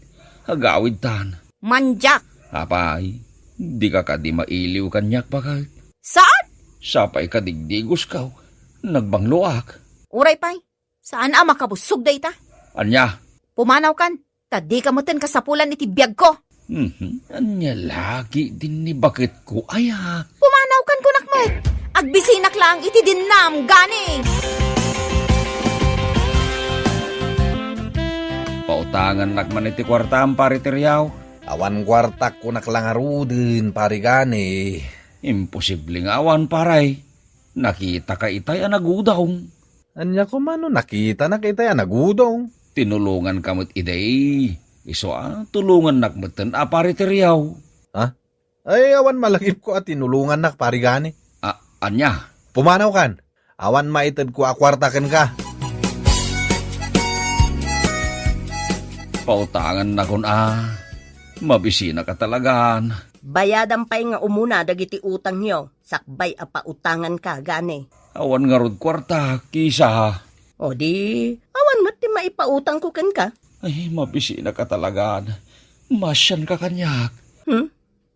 Hagawid tan. Manjak. Apay, di ka di mailiw kanyak bakit? Saan? Sapay ka digdigos ka. Nagbangluak. Uray pay. Saan makabusog day ta? Anya? Pumanaw kan. Tadi ka mo ten kasapulan iti biyag ko. Anya lagi din ni bakit ko aya. Pumanaw kan kunak mo. Agbisinak lang iti dinam, gani. Pautangan nakman iti kwarta ang pariteryaw. Awan kwartak ko naklangarudin, parigane. Imposibleng awan paray. Nakita ka itay nagudawng. Anya ko mano nakita yan nagudong. Tinulungan kamot iday. Iso tulungan nakmatan pariteryaw. Ay awan malakip ko at tinulungan nak parigane. Anya? Pumanaw kan. Awan maitad ko akwartakan ka. Pautangan na kun mabisina ka talagaan. Bayadan pa'y nga umuna dagiti utang niyo. Sakbay a pautangan ka, gani. Awan nga rod kwarta, kisa. O di, awan mo't ti maipautang ko ken ka. Ay, mabisina ka talagaan. Masyan ka kanyak.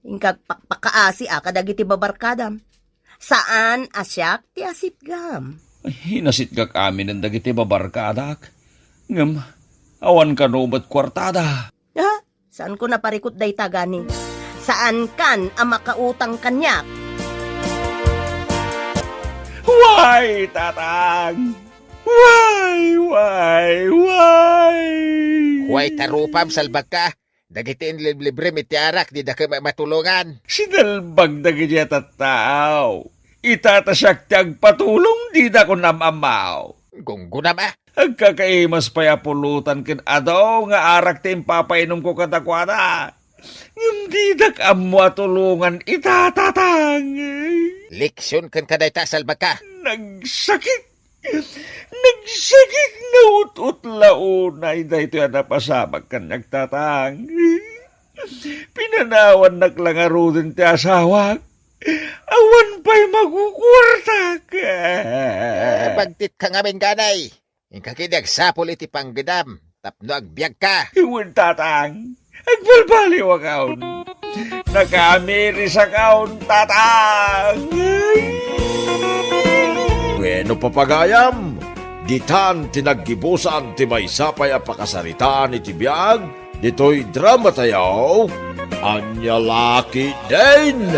Ingkag pakpakaasi kadagiti babarkadam. Saan asyak ti asitgam? Ay, hinasit ka kami ng dagiti babarkadak. Ngam, awan ka no ba't kwartada? Ha? Saan ko naparikot day tagani? Saan kan ang makautang kanyak? Why, tatang? Why? Huway tarupam salbag ka. Dagitin libre mitiarak di da ka matulungan. Sinalbag na ganyan tataw. Itatasyak tiyag patulong di da ko namamaw. Gunggunam Ang kakaimas pa pulutan kin adaw nga arak tim papainom ko katakwada. Hindi dak amwa tulungan itatatang. Leksyon kan kaday ta salbag ka. Nagsakit na ut-ut-launay da ito yan napasabag kan nagtatang. Pinanawan naklangaro din ti asawag. Awan pa'y magkukurtak. Bagtit ka ngamin ganay. Ingkakidag sapol iti panggedam. Tapno agbyag ka. Iwan tatang. Agbalbaliw akaon. Nakamiri sa kaon tatang. Bueno papagayam, ditan tinaggibusan ti maysapay a pakasaritaan iti biag, dito'y drama tayaw, Anya Laki din!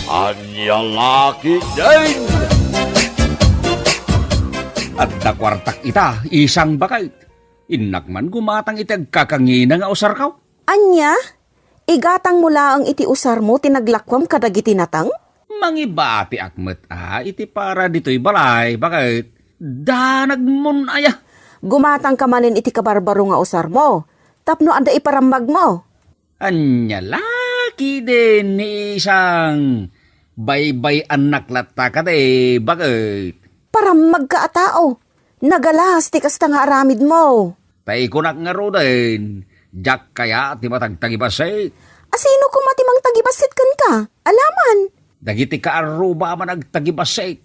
Anya Laki din! At dakwartak ita, isang bakait. Inakman gumatang itag kakangina nga usar kaw. Anya, igatang mula ang iti usar mo tinaglakwam kadagiti natang? Mangibati akmet iti para dito'y balay. Bakit? Danag mon aya. Gumatang ka manin iti kabarbaro nga usar mo. Tapno anda iparambag mo. Anya laki din ni isang baybay anak latta ka de. Bakit? Parambag ka atao. Nagalas ti kasta nga aramid mo. Tay kunak nga ro din. Jak kaya ti matagtagibasay. Asino ko matimang tagibasit kan ka? Alaman. Dagiti ka aruba man nagtagibasay.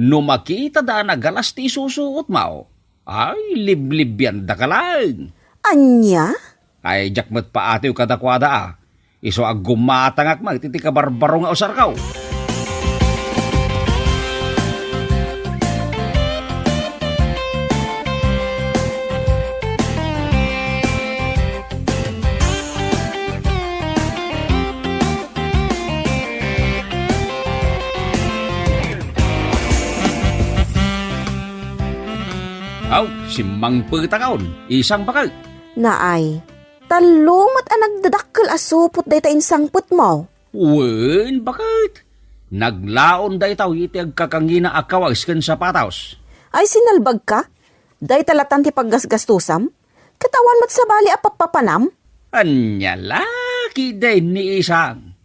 No makita da nagalas ti susuot mao. Ay, liblib yan da ka lang. Anya? Ay, jakmat pa atiw kadakwada Iso ag gumatangak mag, titi ka barbaro nga usar kaw. Aw, si Mang Pagtakaon, isang bakal. Naay, talumat ang nagdadakkel asupot day ta insangput mo. Wen, bakit? Naglaon day taw iti agkakangina akawags ken sa pataws. Ay sinalbag ka? Day talatan ti paggasgastusam? Katawan mo't sa bali apapapanam? Anya laki day ni isang.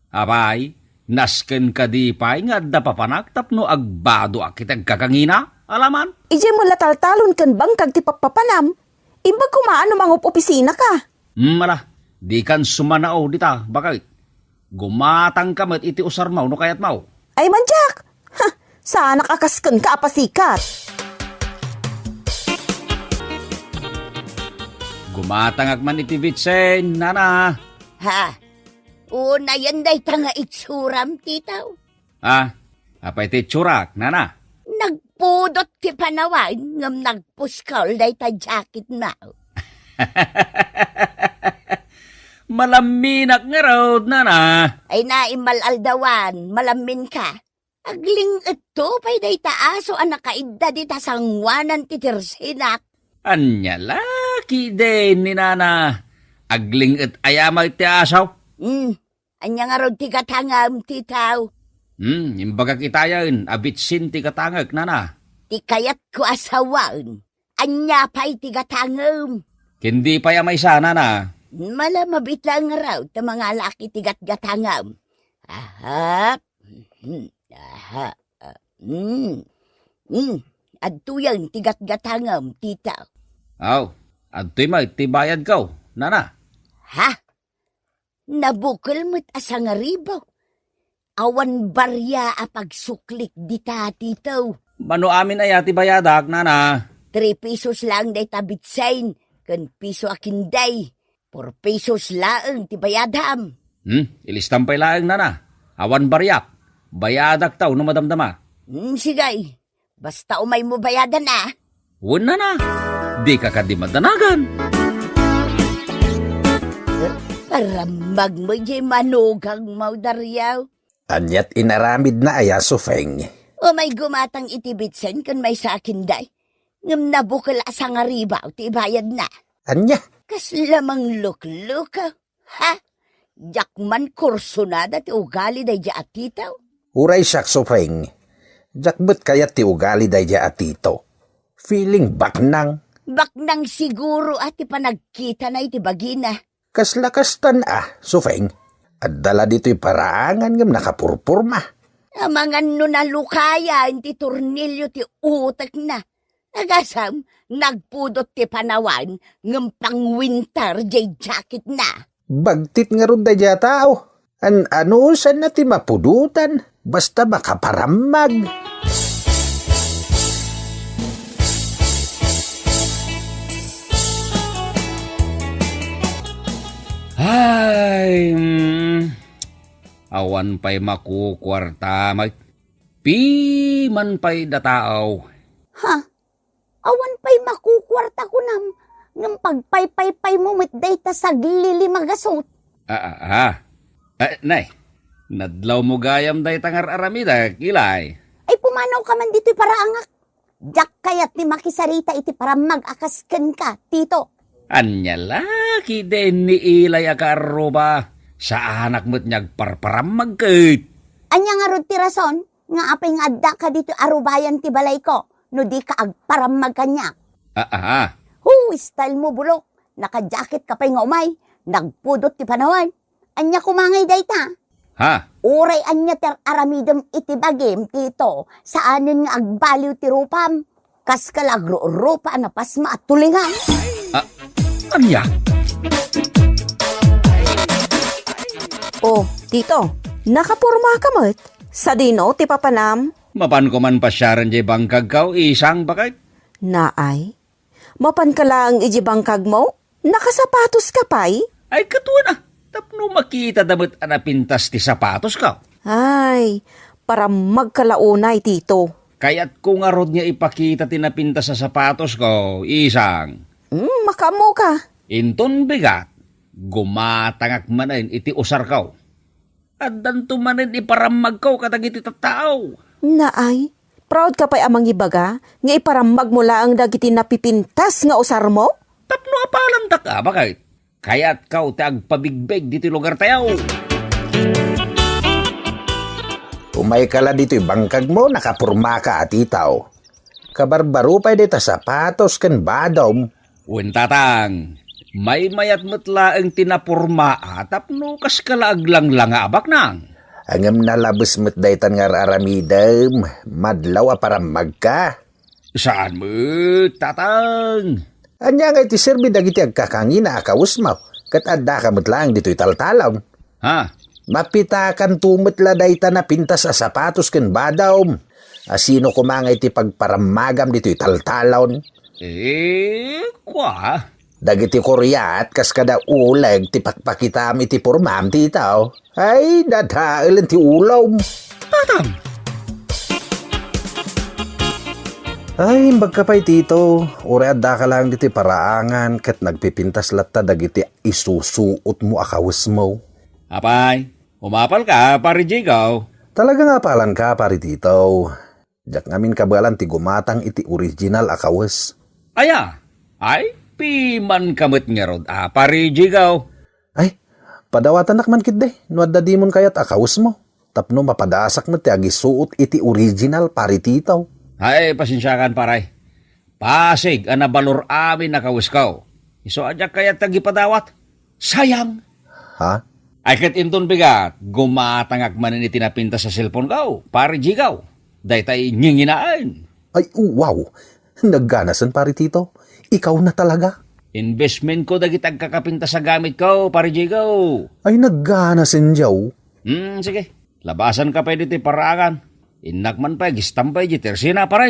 Abay, nasken ka di pa'y nga dapapanak tapno agbado akit agkakangina, alaman? Ije mo lataltalon kan bangkag ti papapanam? Imbag kumaano mangup opisina ka? Mala, di kan sumanao dita, bakit? Gumatang ka met iti usar mau no kayat mau. Ay manjak! Ha! Sana kakasken ka apasikat. Gumatang agman iti vitsen, nana. Ha? Una yan day tanga itsuram, titaw. Apa iti tsurak, nana? Nagpudot ti panawan, ngam nagpuskol day ta jacket na. Malaminak nga raw, nana. Ay naimalaldawan, malamin ka. Agling ito pa'y day taaso ang nakaidda di ta sangwanan ti tirsinak. Anya laki din ni nana. Agling at ayamay ti asaw. Anya nga rod ti katangam, titaw. Imbaga kitayan, abitsin ti katangag, nana. Ti kayat ko asawan. Anya pa'y ti katangam. Hindi pa yamay sana, nana. Malamabit lang nga raw ta mga laki ti gatgatangam. Adto yan ti gatgatangam, titaw. Aw, At ti bayad ka, nana. Ha? Nabukol mo't asang ribaw. Awan barya a pagsuklik dita tito. Mano amin ay ti bayadak, nana. 3 pesos lang day tabitsain, kan piso akin day. 4 pesos lang ti bayadam. Ilistampay laang, nana. Awan baryak. Bayadak taw no madamdama. Sigay, basta umay mo bayadan na. Wala na. Di ka di madanagan. Para magmay manugang maudaryaw. Anyat inaramid na aya Sufeng. O may gumatang itibitsen kan may sa akin day. Ngam nabukal asang ribaw ti bayad na. Anya? Kas lamang luk-luka. Ha? Jakman kursunada ti ugali day ja atitaw. Uray siyak Sufeng. Jakbet kaya ti ugali day ja atito. Feeling baknang. Baknang siguro at ipanagkita na iti bagina. Kaslakastan Sufeng. At dala dito'y paraangan ngam nakapurpurma. Amangan no nalukaya ti tornilyo ti utak na. Nagasam, nagpudot ti panawan ngam pang winter jay jacket na. Bagtit nga ron da tao. Ano saan na ti mapudutan? Basta makaparamag. Ay, awan pa'y makukwarta, piman pa'y dataaw. Ha? Awan pa'y makukwarta ko nam. Ngam pagpay-pay-pay mo mitday ta saglili magasot. Nay, nadlaw mo gayam day tangar aramida, kilay. Ay pumanaw ka man dito'y paraangak. Jak kayat ni makisarita iti para mag-akasken ka, tito. Anya laki din ni ilay akaruba. Sa anak mo't niyag parparam magkait. Anya nga rod ti rason, nga apay nga adda ka dito arubayan ti balay ko, no di ka agparam magkanyak. Style mo bulok, naka-jacket ka pa'y nga umay, nagpudot ti panawan. Anya kumangay dayta. Uray anya ter aramidem iti bagim tito, saanin nga agbaliw ti rupam, kas kalagro-rupa na pasma at tulingan. Anya? Oh, tito, nakapurma ka mo't? Sa dino, ti papanam? Mapan ko man pasyaran jay bangkag kaw, isang bakit? Naay, mapan ka lang iji bangkag mo? Nakasapatos ka pa'y? Ay katuwa na, tapno makita damit anapintas ti sapatos kaw. Ay, para magkalaunay, tito. Kaya't kung arod niya ipakita tinapintas sa sapatos ko, isang. Makamo ka. Inton bigat, gumatangak manin iti usar kaw. At danto manin iparamag kaw katag iti tattao. Naay, proud ka pa'y amang ibaga, nga iparamag mo lang dagiti napipintas nga usar mo? Tapno apalam ta ka, bakit? Kaya't kaw ti agpabigbeg diti lugar tayaw. Umay kala dito'y bangkag mo, nakapurma ka atitaw. Kabarbaro pa'y dita sapatos kan badom. Untatang, may mayat matla ang tinapurma tapno kas kalaaglang lang abak nang. Angam nalabas mo't daytan nga aramidem, madlaw paramag ka. Saan mo, tatang? Anya nga iti serbi dagiti agkakangina akawus mo, kat adda ka mo't lang dito'y taltalaw. Mapitakan tumitla dayta na pintas sa sapatos kan badom. Asino kumangay ti pagparamagam dito'y taltalon? Kwa? Dagiti koryat kas kada uleg ti pakpakitam iti purmam ti itaw. Ay, dadail ti ulaw. Tatam? Ay, magkapay tito. Uri adda ka lang diti paraangan kat nagpipintas latta dagiti isusuot mo akawis mo. Apay, umapal ka, pari Jigaw. Talaga nga palan ka, pari tito. Jak ngamin kabalan ti gumatang iti original akawis. Ay, piman kamot nga rod, pari Jigaw. Ay, padawatan nakman kit de, no adda di mon kayat akawis mo. Tapno mapadasak mo ti agisuot iti original pari tito. Ay, pasensyakan paray. Pasig, anabalor amin nakawis kaw. Iso adyak kaya tagipadawat. Sayang. Ha? Ay kat inton bigat, gumatangak manin itinapinta sa cellphone kaw, pari Jigaw. Day tay nyinginaan. Ay, wow. Nagganasan pari tito. Ikaw na talaga. Investment ko dagit agkakapinta sa gamit ko, pare Jigaw. Ay naggana sinjaw. Sige. Labasan ka pa dito parangan. Inakman pa, gistampay di tersina paray.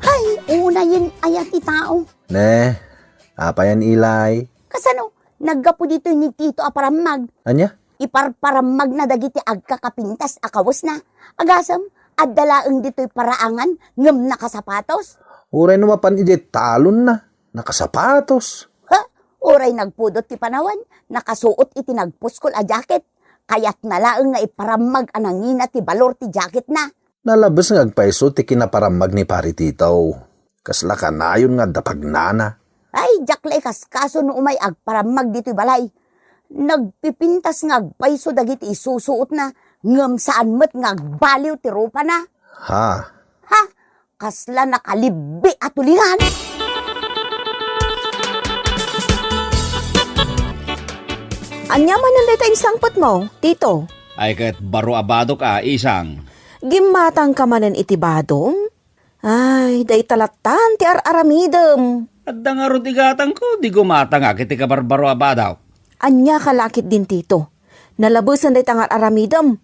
Hay, una yun ayan ti tao. Ne, apa yan ilay? Kasano, naggapo dito ni Tito aparamag. Anya? Iparparamag na dagiti agkakapintas akawas na. Agasam, adalaang dito'y paraangan ngem nakasapatos. Uray numapan ije talon na. Nakasapatos. Ha? Oray nagpudot ti panawan, nakasuot iti nagpuskol a jacket. Kayat nalaang nga iparamag anangina ti balor ti jacket na. Nalabas nga agpaiso ti kinaparamag ni pari titaw. Kasla ka na yun nga dapagnana. Ay, jaklay kas kaso no umay agparamag dito'y balay. Nagpipintas nga agpaiso dagiti isusuot na ngem saan met nga agbaliw ti rupa na. Ha? Ha? Kasla nakalibbi at tulingan. Anya man nanday tayong sangpot mo, tito. Ay kat baro abado ka, isang. Gimatang ka manan iti badom? Ay, day talatan ti aramidem. At nga ro tigatang ko, di gumata nga kiti ka barbaro abadaw. Anya kalakit din tito. Nalabusan day tangar aramidem.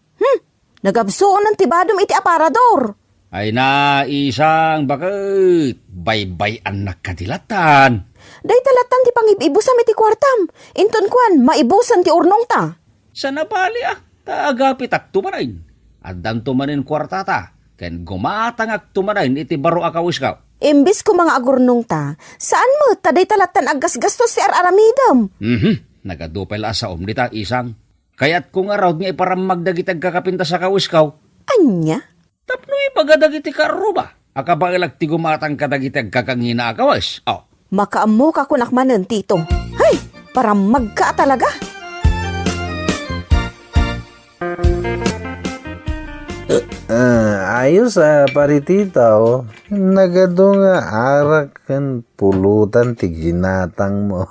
Nagabsoon ng tibadom iti aparador. Ay na, isang, bakit? Bay-bay anak kadilatan. Day talatan ti pangibibusam iti kwartam. Inton kwan, maibusan ti urnong ta. Sa nabali taagapit ak tumanayin. At dan tumanin kwartata. Ken gumatang ak tumanayin iti baro akawis ka. Imbis ko mga agurnong ta, saan mo taday talatan aggasgastos si aramidem? Nagadupel asa dita, isang. Kaya't kung araw nga iparamag dagitag kakapinta sa kawiskaw, Anya? tapno ipagadagiti karuba. Akabagilag ti gumatang kadagitag kakangina akawas. Oh, Makaamo ka kunak manen, tito. Hay, parang magka talaga. Ayos pari titaw. Nagado nga arak kan pulutan ti ginatang mo.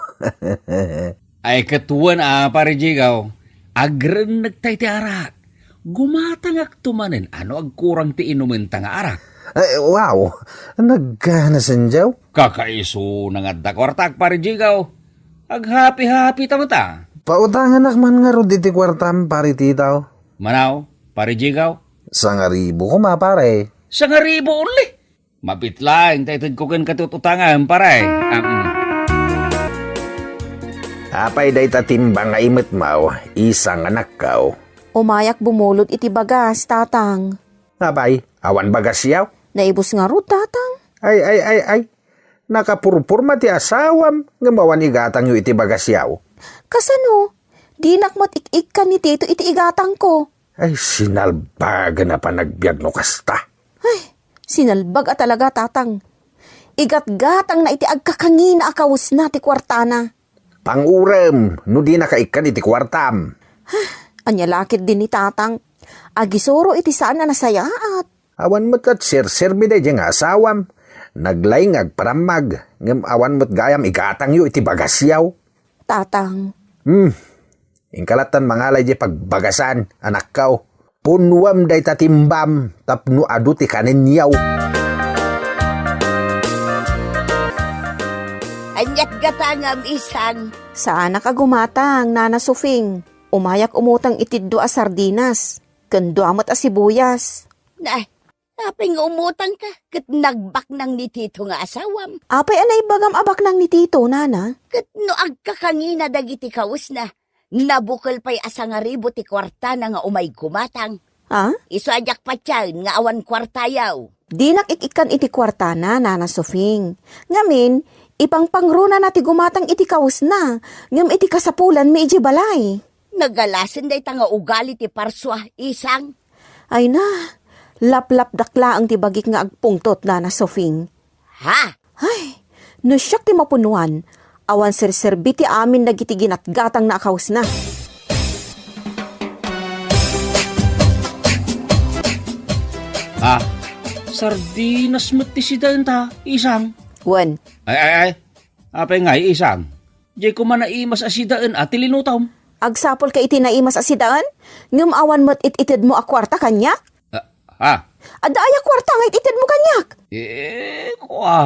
ay katuan pare Jigaw. Agren nagtay ti arak. Gumatang ak tumanin, ano agkurang ti inumin ta nga arak. Ay, wow, naggana sinjaw. Kakaiso na nga dakwartak pare Jigaw. Aghapi-hapi ta. Pautangan nakman nga ro diti kwartam pari titaw. Manaw, pare Jigaw. Sangaribo ko mapare. Sa nga ribo uli. Mapitlaing taytad ko kan katututangan pare. Apay day tatimbang nga imit mau, isang anak kao. Umayak bumulot iti bagas, tatang. Apay, awan bagas yaw. Naibos nga ro, tatang. Ay. Nakapurpurma ti asawam, nga mawan igatang yu iti bagas yaw. Kasano? Di nakmat ik-ik ka ni tito iti igatang ko. Ay, sinalbaga na pa nagbiag no kasta. Ay, sinalbag talaga, tatang. Igat-gatang na iti agkakangina akawus na ti kwartana. Pangurem, no di nakaikan iti kwartam. Anya lakit din ni tatang. Agisoro iti saan na nasayaat. Awan mo't kat sir-sirbi day nga asawam. Naglayng agparamag, ngam awan mo't gayam igatang yu iti bagas yaw. Tatang. Ingkalatan mangalay di pagbagasan, anak kaw. Punwam day tatimbam, tapno adu ti kanin yaw. Anyat gatangam isang. Saan ka gumatang, Nana Sufing? Umayak umutang itiddo a sardinas. Kendo amat a sibuyas. Na, kaping umutang ka, kat nagbak nang ni Tito nga asawam. Apay anay bagam abak nang ni tito, Nana? Kat no agkakangina dagiti kaus na. Nabukal pa'y asa nga ribo ti kwarta na nga umay kumatang. Ha? Iso ajak pa tiyan nga awan kwartayaw. Di nakikikan iti kwartana, Nana Sufing. Ngamin, ipang pangruna na ti gumatang iti kaus na. Ngam iti kasapulan mi iji balay. Nagalasin day tanga ugali ti parswa, isang. Ay na, lap-lap dakla ang tibagik nga agpungtot, Nana Sufing. Ha? Ay, no siyak ti mapunuan, awan sir-serbi ti amin nagiti ginatgatang na akaws na. Sardinas mati si ta, isang. Wen, Ay. Apay nga, isang. Di ko man naimas asidaan at tilinutam. agsapol ka iti naimas asidaan? Ngam awan mo't ititid mo a kwarta kanyak? Ada aya kwarta nga itid mo kanyak. Kwa.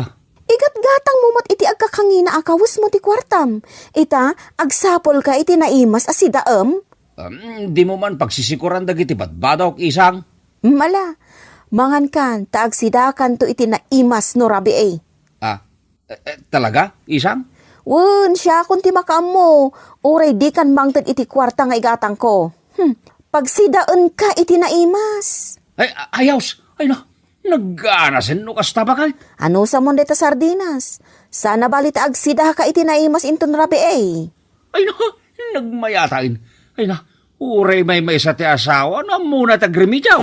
Igat-gatang mo mat iti agkakangina akawus mo ti kwartam. Ita, agsapol ka iti naimas asidaem. Di mo man pagsisikuran dagiti badbadok isang. Mala, mangan kan, taagsidakan to iti naimas no rabi eh. Talaga? Isang? Wen, siya kung ti makaam mo. Uray di kan mangtad iti kwarta nga igatang ko. Pagsidaan ka iti naimas. Ayaws. Ay na. Naganasin no kasta ba kay? Ano sa mon deta sardinas? Sana balit agsida ka iti naimas inton rabi eh. Ay na. Nagmayatain. Ay na. Uray may sa ti asawa na muna tagrimijaw.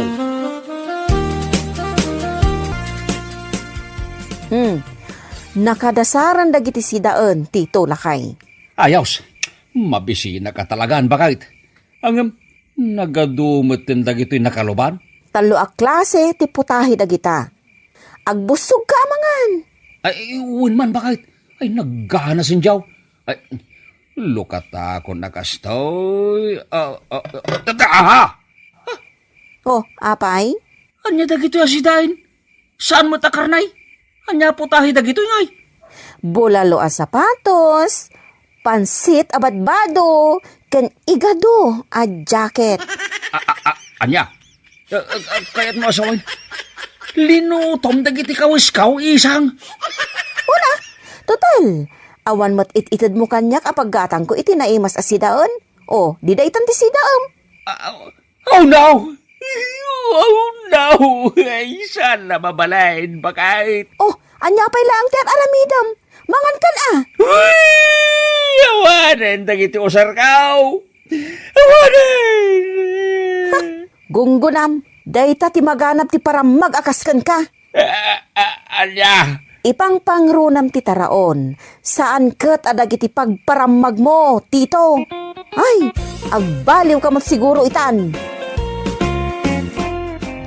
Nakadasaran dagiti sidaan, Tito Lakay. Ayaws. Mabisina ka talagaan ba kahit? Ang nagadumot din dagito'y nakaluban? Talo a klase ti putahi dagita. Agbusog ka amangan. Ay, uwan man ba kahit? Ay, naggana sinjaw. Ay, lukata ko nakastoy. Aha! Oh, apay? Anya dagito'y asidain? Saan mo takarnay? Anya putahi dagito'y ngay? Bulalo a sapatos, pansit a badbado, ken igado a jacket. Anya? Kaya't mo asawain. Linutom dagiti kawiskaw isang. Una, total. Awan mat ititid mo kanyak apag gatang ko iti naimas a sidaon. O, di daytan ti sidaom. Oh no! Oh no! Ay, sana mabalain ba kahit? Oh, anya pa'y lang ti at aramidam. Mangan kan ah. Uy! Awanan dagiti usarkaw! Awanan! Gunggunam, dayta ti maganap ti paramag akaskan ka. Anya? Ipangpangrunam ti taraon, saan ket adag iti pagparamag mo, Tito? Ay, agbaliw ka siguro itan.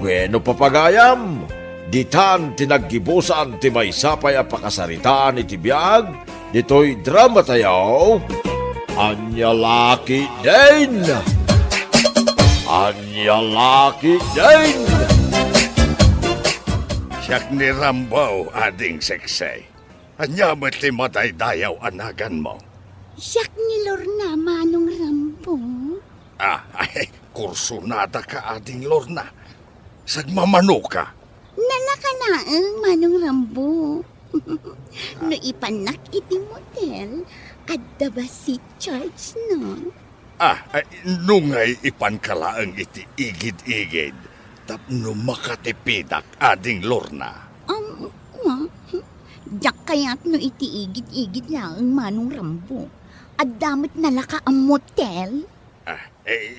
Bueno papagayam, ditan tinaggibusan ti maysapay a pakasaritaan iti biag, dito'y drama tayaw, Anya Laki din! Anya Laki din! Siyak ni Rambo, ading seksay. Anya mo't matay-dayaw anagan mo. Siyak ni Lorna, Manong Rambo. Ay, kursunada ka, ading Lorna. Sagmamano ka. Nanakanaang, Manong Rambo. No ipanak iti motel, adda ba si Charles, no? Ay, nungay ipankalaang iti igid-igid. Tapno makatipidak, ading Lorna. Yak kaya't no iti igid-igid lang, Manong Rambo. At damot nalaka ang motel.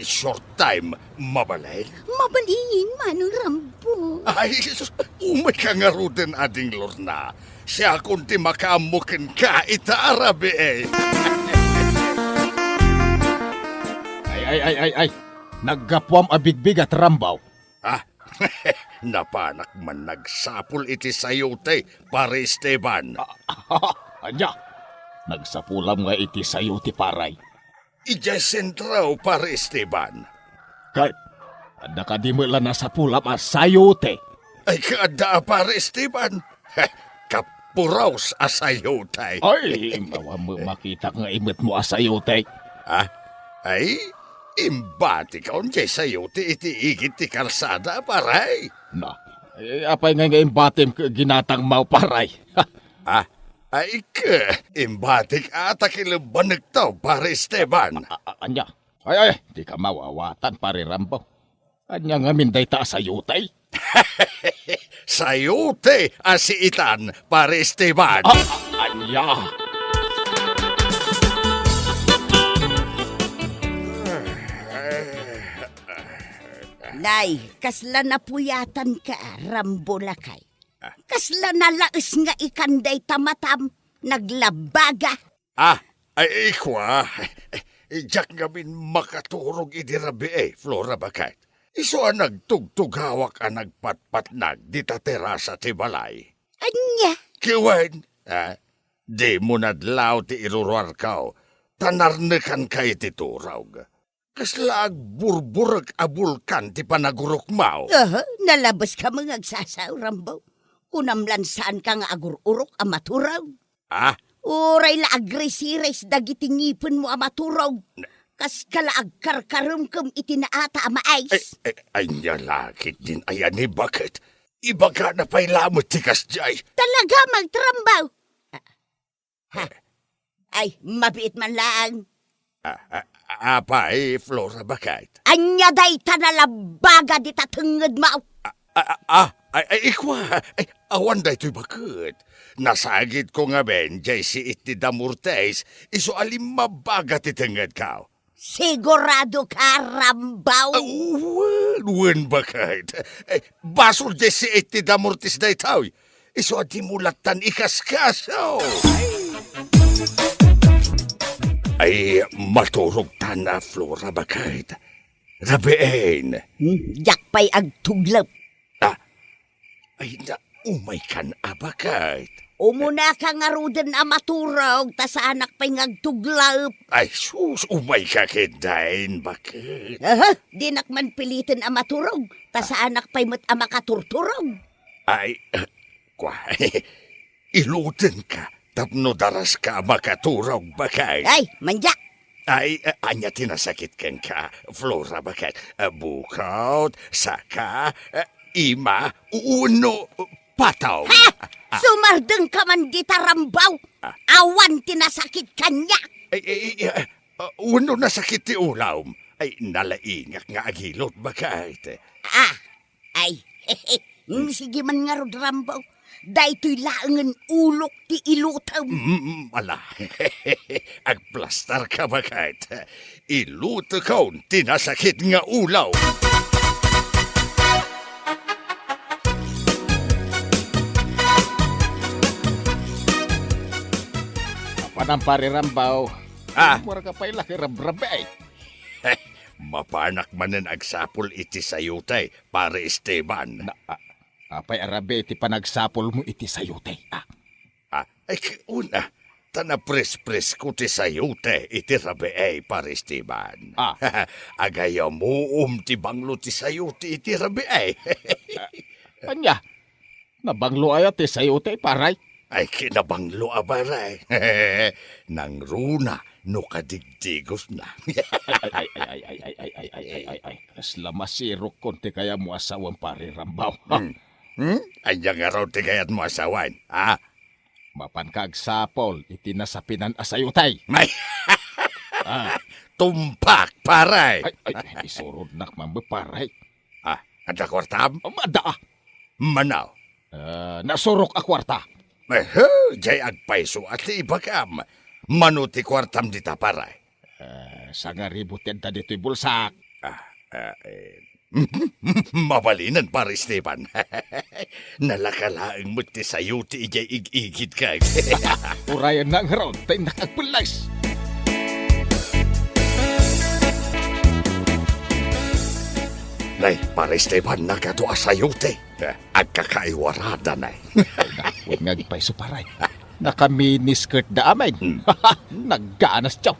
Short time, mabalay. Mabaliin, Manong Rambo. Ay, umay ka nga ruden, ading Lorna. Siya kundi makaamukin ka, itaarabi eh. Ay. Naggapwam abigbig at rambaw. Napanak man nagsapul iti sayote, pare Esteban. Anya, nagsapulam nga iti sayo ti paray. Ija sentraw, pare Esteban. Kahit, ada ka di mo lang nasa pulam a sayote. Ay kada, pare Esteban. Kapuraws a sayote. Ay, mawa mo makita nga imit mo a sayote. Ay, imbati ka unjay sayote iti igit ti kalsada, paray. Na, apay nga imbatim ginatang mau paray. Ay ka, imbatik ata kilabanag tao, pare Esteban. Anya, ay, di ka mawawatan, pare Rambo. Anya nga minday ta sayutay. Sayote asiitan, pare Esteban. Anya. Nay, kasla napuyatan ka, Rambo Lakay. Kasla nalaes nga ikanday tamatam, naglabaga. Ay ikwa. Ijak ngamin makaturog idirabi Flora Bakay. Iso ang nagtugtugawak ang nagpatpatnag di ta terasa ti balay. Anya? Kiwen, di mo nadlaw ti iruruar kao, tanarnekan kay ti turawg. Kaslag burburag abulkan ti panagurok mao. Nalabas ka mga agsasaw, Rambo. Kunamlan saan ka nga agururok amaturaw. Ah, Uray la agresires dagiti ngipon mo amaturaw. Kas kala agkarkarumkum itinaata amaais. ay niya lakit din ayan ni bakit. Iba ka na pa'y lamot ti kasjay. Talaga magtrambaw. Ay, mabiit man lang. Apay, Flora, bakit? Anya day tanalabaga di tatungod mo. Ikwa, awan da ito'y bakit. Nasagit ko nga ben, jay si iti damurtes, iso alim mabaga titengad ka. Sigurado ka, Rambaw. Wen bakit? Basol jay si iti damurtes da itaw, iso adi mulatan ikaskaso. Ay, maturog tana, Flora, bakit? Rabeen. Yakpay agtuglap. Ay, na umay kan abakit. Umuna ka nga ruden amaturog, ta sa anak pa'y ngagtuglap. Ay, sus, umay ka kidain, bakit? Di nakman pilitin amaturog, ta sa anak pa'y mat amakaturturog. Ay, kwa, iluten ka, tapno daras ka makaturog, bakit? Ay, manyak. Ay, anya tinasakit ken ka, Flora, bakit? Bukaw, saka, ima, uno, pataw. Sumardeng ka man dita, Rambaw. Awan tinasakit kanya. Uno nasakit ti ulaw. Ay, nalaingak nga agilot, bakit? Ay, sige man nga rod, Rambaw. Daytoy laangan ulok ti ilutaw. Ala, agplastar ka, bakit? Iluto ka, tinasakit nga ulaw. Panampari Rambaw. Mura ka pa'y laki rabrabe. Mapanak manen agsapol iti sayutay, pare Esteban. Apay arabe iti panagsapol mo iti sayute. Ay, una, tanapres-pres ko ti sayute iti rabe pare Esteban. Agaya mo ti banglo ti sayute iti rabe Anya, nabanglo ay iti sayute paray. Ay, kinabanglo abaray. Nang runa, no kadigdigos na. ay. Kasla masirok konti kaya mo asawang pare Rambaw. Anya nga raw ti kayat mo asawan, Mapan kagsapol, itinasapinan asayutay. May, tumpak, paray. Ay, isurod nak mambaparay. Ada kwartam? Mada, Manaw. nasurok a kwarta. Jay agpaiso at ibagam. Manuti kwartam dita paray. Sa nga ributin ta dito'y bulsak. Mabalinan pare Esteban. Nalakalaang mo ti sayo ti ijay igigit ka. Urayan na nga ron, tayo nakagpulas. Nay, pare Esteban, nagadoa sayo ti. Agkakaiwarada na. Huwag nga gipay suparay. Nakaminiskirt da amin. Nagganas tiyaw.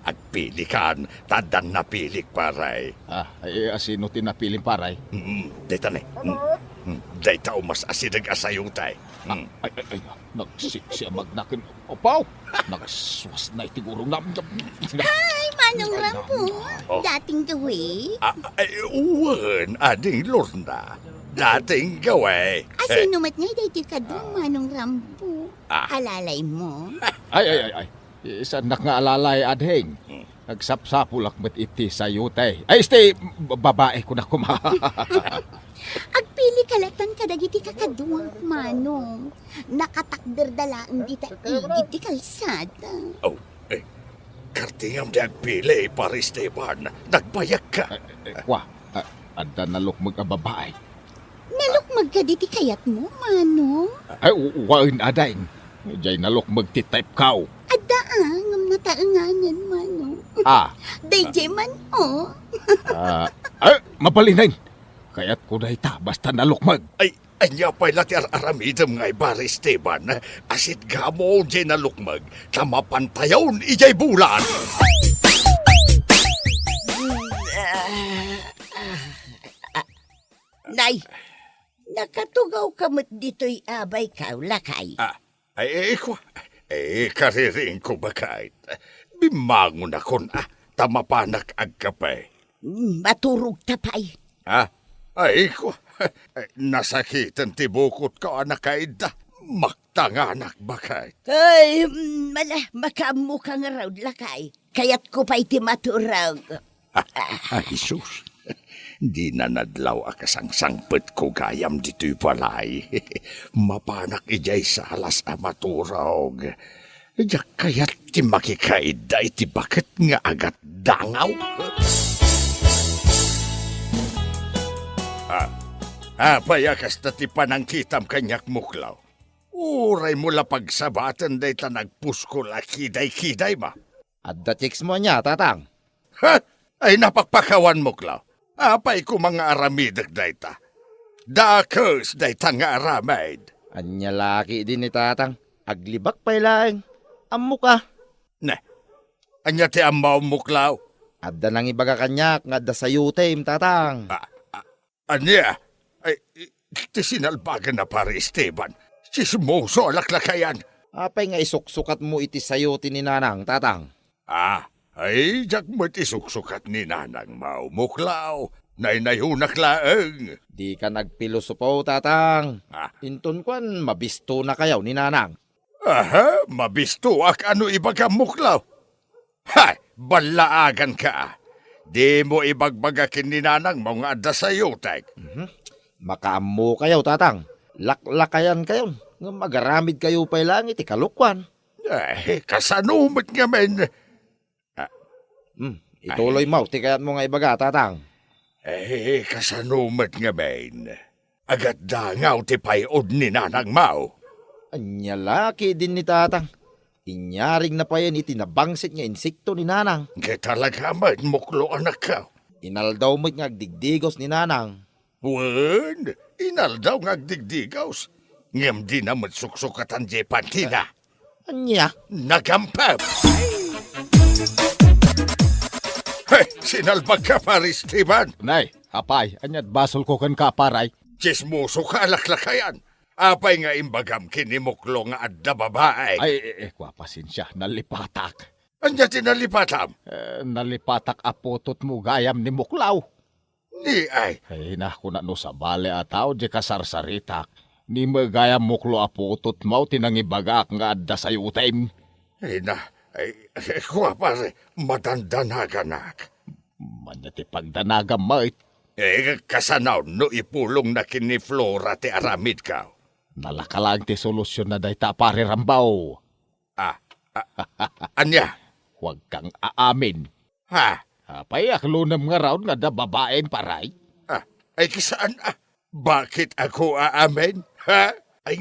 Agpili kan, tadan napilik paray. Ay asino tinapiling paray? Dita ne. Dita umas asidag asayutay. Ay, nagsiksi magnakin. Opaw, nagswas na itigurong namdam. Ay, Manong Rambo. Dating gawi. Uwan, ading Lorna. Dating gaway. Asino mat nga daytoy ka doon, Manong Rambo. Alalay mo. Ay. Isa nak nga alalay adheng. Nagsapsapulak met iti sa yutay. Ay, stay, babae ko na kuma. Agpili kalatan kadagiti kakaduang, Manong. Nakatakder dalaan dita iti kalsada. Kartingam di agpili, pare Esteban. Nagbayag ka. Kwa, ada nalukmag a babae. Nalukmag ka diti kayat mo, Manong. Ay, wain adeng. Diyay nalukmag ti type kaw. Ngam nataanganan, Manong. Dayjay man, Ay, mapalinain. Kaya't ko na ita, basta nalukmag. Ay, anya pa'y lati aramidam ngay pare Esteban. Asit gamo di nalukmag. Tamapantayaw ijay bulan. Nay, nakatugaw ka mo't dito'y abay ka, lakay. Kariring ko ba kahit? Bimangon ako na, tamapanak agkapay. Maturog tapay. Nasakitan tibukot ka anak kaida. Maktanganak ba kahit? Ay, makamu ka nga raw, lakay. Kaya't ko pa iti maturag. Jesus. Di na nadlaw akasang sangpet ko gayam dito'y palay. Mapanak ijay sa alas amaturog. Diyak kaya't ti makikaida iti bakit nga agat dangaw. Payakas na ti panangkitam kanyak muklaw. Uray mula pagsabatan day ta nagpusko la kiday-kiday ma. At chicks mo niya, tatang. Ha? Ay napakpakawan muklaw. Apay ko mga aramidag day ta. Dakos day ta nga aramid. Anya laki din ni tatang. Aglibak pa'y laeng. Ammo ka. Ne, anya ti amaw muklaw. Adda nang ibaga kanyak nga adda sa yutim, tatang. Anya? Ay, ti sinalbagan na pare Esteban. Sismoso alaklakayan. Apay nga isuksukat mo iti sayo ni nanang, tatang. Ay, jak mo't isuksukat ni nanang mau muklaw. Naynayunak laeng. Di ka nagpilosopo, tatang. Inton kwan, mabisto na kayaw ni nanang. Mabisto ak ano ibaga muklaw. Hay, balaagan ka. Di mo ibagbagakin ni nanang mga adda sayo, tek. Makaammo kayaw, tatang. Laklakayan kayo. Nga magaramid kayo pa'y langit, ikalukwan. Kasanumot nga men. Ituloy mo, tikayan mo nga ibaga, tatang. Kasanumot nga men. Agat dangaw ti payod ni nanang mau. Anya laki din ni tatang. Inyaring na pa yan itinabangsit nga insekto ni nanang. Nga talaga man muklo anak ka. Inaldaw mo't nga agdigdigos ni nanang. Wen, inaldaw nga agdigdigaws. Ngem di na matsuksukatan di pantina. Anya? Nagampap. Hey, sinalbag ka pare Esteban. Nay, apay, anyat basol ko kan kaparay. Chismoso ka alaklakayan. Apay nga imbagam kinimuklo nga adda babae. Ay, pasensya, nalipatak. Anya tinalipatam? Nalipatak apotot mo gayam ni Muklaw. Ni ay. Ay, naku na no sa bale ataw, di kasarsaritak. Ni magayam muklo apotot mo, tinangibagak nga adda sa yutim. Ay na, kuha pare, matandanaganak. Manyati pagdanagam mait. Kasanaw no ipulong na kini Flora ti aramid ka. Nalakalang ti solusyon na day ta pare Rambaw. Anya? Huwag kang aamin. Apay aklunam nga raon nga da babaeng paray. Ay kisaan Bakit ako aamin? Ay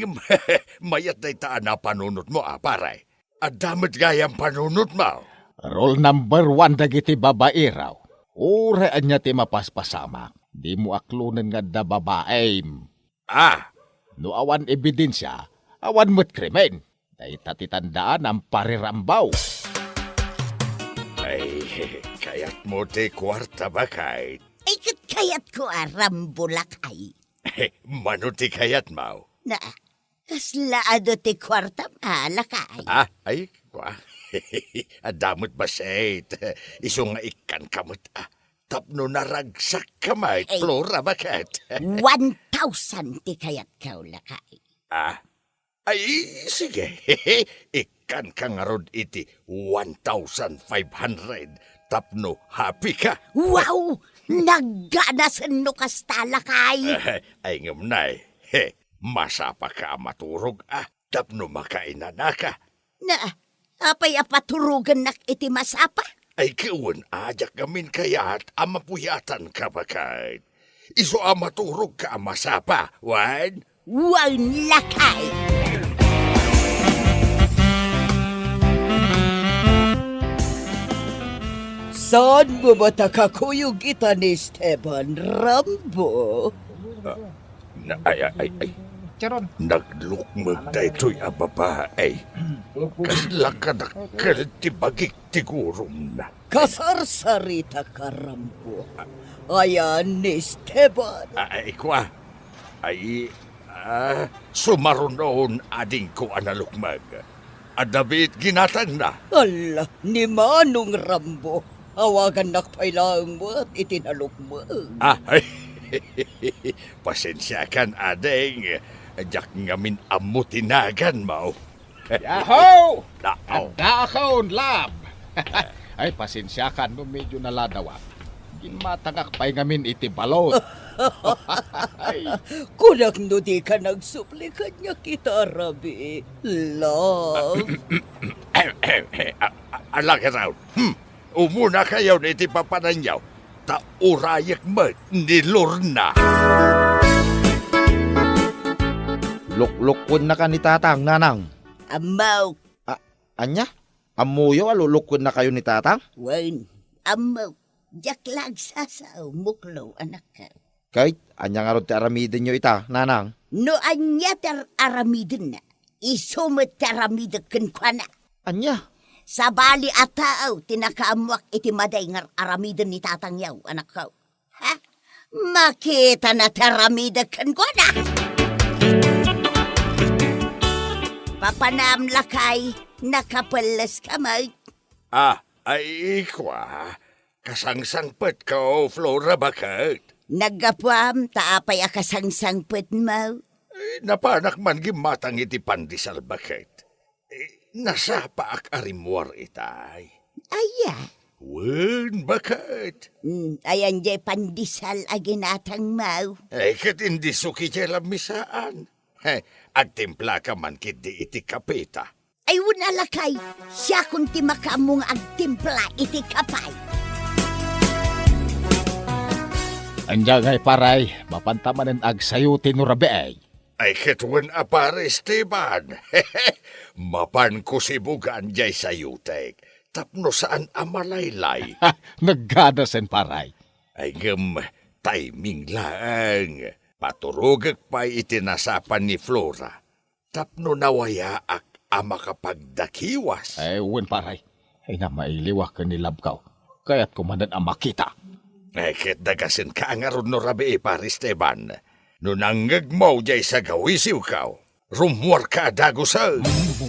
mayat day taan na panunot mo paray. Adamit gayang panunot mo. Rule number 1 dagiti babae raw. Uraan niya ti mapaspasama. Di mo aklunan nga da babaeng. No awan ebidensya, awan mo't krimen. Day tatitandaan ang parirambaw. Ay, kayat mo ti kwarta ba kahit? Ay, kayat ko rambulakay. Mano ti kayat mo? Na, kaslaado ti kwartam lakay. Ay, kwa. Adamot ba sayt? Iso nga ikan kamot Tapno naragsak kamay, Flora, bakit? 1,000 ti kayat ka lakay. Ay, sige. Ikan ka nga rod iti 1,500. Tapno, happy ka. Wow! Nagganasan no kasta lakay. Ay ngamnay. Masapa ka maturog Tapno makainana ka. Na, apay apaturugan nak iti masapa? Ay kiwan, ajak gamin kayat amapuyatan ka bakit. Iso amaturog ka masapa, wan? Wan lakay! Saan mo ba takakuyog kita ni Esteban Rambo? Charon. Naglukmag da ito'y ababae. Kasla ka nakal ti bagik ti gurom na. Kasarsarita ka, Rambo. Ayan ni Esteban. Ay, kwa. Ay, sumarunoon ading ko analukmag. Adabit ginatang na. Ala, ni Manong Rambo. Awagan nakpailang mo at itinalok mo. Ay, pasensya kan ading. Jak ngamin amutinagan mo. Yaho! Nao. Dahon, lab! Ay, pasensya ka no medyo naladawa. Ginmatangak pa'y ngamin iti balot. Ay, Kunak no di ka nagsuplikan niya kita, Rabi. Love. Alaki raw. Umuna kayo na iti papananyaw. Taurayak mo ni Lorna. Luklukon na ka ni tatang, nanang. Amaw. Anya? Amuyo, alulukon na kayo ni tatang? Wan. Amaw. Jaklag sasaw. Muklaw, anak ka. Kahit, anya nga ron ti aramidin nyo ita, nanang. No anya tar aramidin na. Isumit taramidakan kwa na. Anya? Sa bali atao, tinakaamuak iti maday ngar aramidin ni tatang yaw, anak ko. Ha? Makita na taramidakan kwa na. Papanamlakay, nakapalas kamay. Ay, kwa. Kasangsangpet ko, Flora, bakit? Nagapwam, taapay akasangsangpet mo. Napanak man gimatang iti pandisal, bakit? Nasa paak arimwar itay. Aya. Wen, bakit? Ayan jay pandisal aginatang mo. Kat hindi suki siya lamisaan. Agtimpla ka man kit di iti kapita. Ay unalakay, siya kung ti makamong agtimpla iti kapay. anjang ay paray, mapantamanan ag sayutin no rabi ay. Ay ketwen apare Esteban. Mapan ko si bugan jay sayutek. Tapno saan amalaylay. Ha, naggadasen paray. Ay timing lang. Paturugag pa itinasapan ni Flora. Tapno nawayaak ama kapagdakiwas. Ay, wen paray. Ay na mailiwak ka ni Labkaw. Kaya't kumanan ang makita. Ay ket dagasin ka nga ron no rabi pare Esteban. No nanggag mo jay sa gawisiw kaw. Rumwar ka dagusa.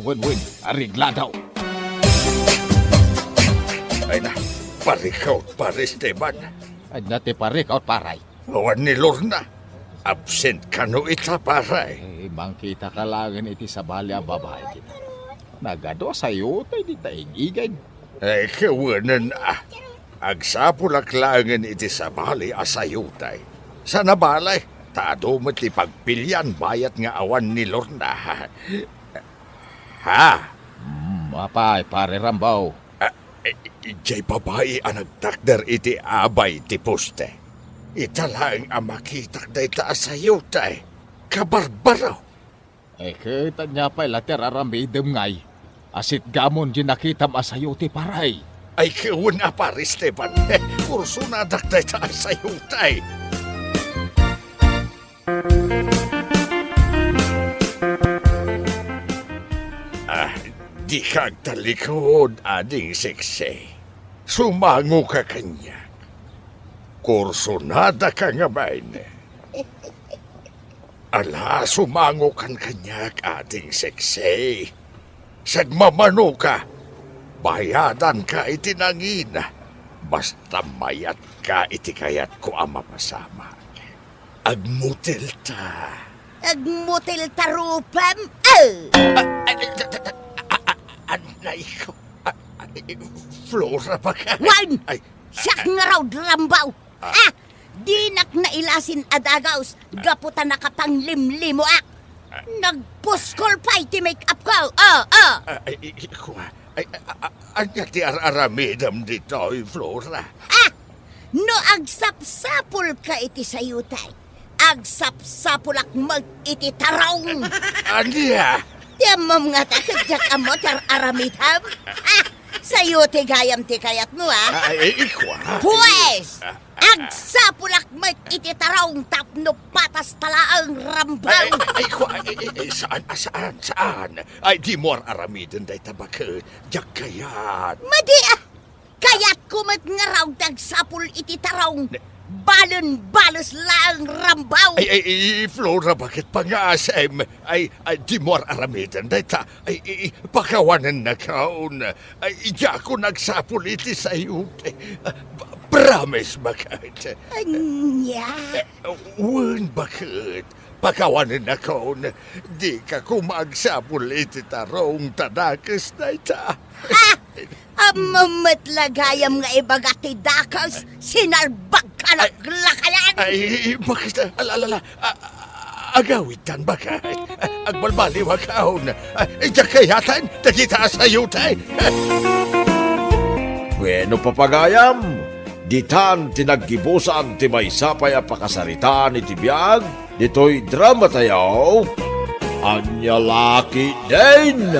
Wen, arigla daw. Ay na, parikaw pare Esteban. Ay nati parik out paray. Awan ni Lorna. Absent ka no ita paray. Ay, mangkita ka langan iti sa bali ang babae kita. Nagado sayo tayo di taingigan. Ay kawanan Agsapulaklangan iti sa bali asayutay. Sa nabalay, taado mo't ipagpilyan bayat nga awan ni Lorna. Ha? Mapay, pare Rambaw. Ijay babae ang nagtakder iti abay ti poste. Italang ang makitak da ita asayutay. Kabarbaraw. Kita niya pa'y later aramidem ngay. Asit gamon di nakitam asayuti paray. Ay kiwan na pare Esteban. Kurso na dakday ta asayutay. Di kag talikod ading seksi. Sumango ka kanya. Kurso nada ka nga bain. Ala, sumango kan kanya ading seksi. Sagmamano ka. Bayadan ka itinangin. Basta mayat ka itikayat ko ang mapasama. Agmutil ta. Agmutil tarupam. Anay ko. Flora ba ka? Wan! Siyak nga raw Rambaw. Dinak na ilasin adagaws. Gaputan na kapang limlimo ak. Nagpuskol pa iti make-up ko. Anya ti aramidam dito, Flora. No agsapsapul ka iti sayutay. Agsapsapulak mag iti tarong. Anya? Tiyamam nga takadyak amo tar aramidam. Sa'yo ti gayam ti kayat mo, ha? Ay, ikwa. Pues! Agsapulak met iti tarawng tapno patas talaang rambaw. Saan? Ay, di mo aramidin day tabakit. Diyak kayat. Madi kayat kumat nga raw dagsapul iti tarawng balon-balos lang rambaw. Ay, Flora, bakit pa nga asem? Ay, di mo aramidin day ta. Ay, pakawanan na kaon. Ay, di ako nagsapul iti sa'yo. Promise, bakit? Anya. Wan, bakit? Pakawanan na kaon. Di ka kumagsapul iti tarong tadakas na ita. Amametlagayam nga ibagati dakas, sinalbag ka naglakayan. Ay, bakit? Alala, agawitan bakit? Agbalbaliw akaon. Diyak kayatan, nakita sa yutay. Bueno, papagayam, ditan tinaggibusan ti may sapay a pakasarita ni tibiyag, dito'y drama tayo, anya laki din.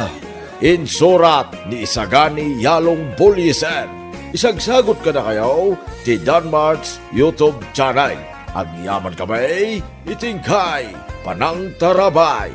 Insurat ni Isagani Yalong Buliser. Isagsagot ka na kayo ti Danmarks YouTube channel. Agyaman kami, itingkay, panang tarabay.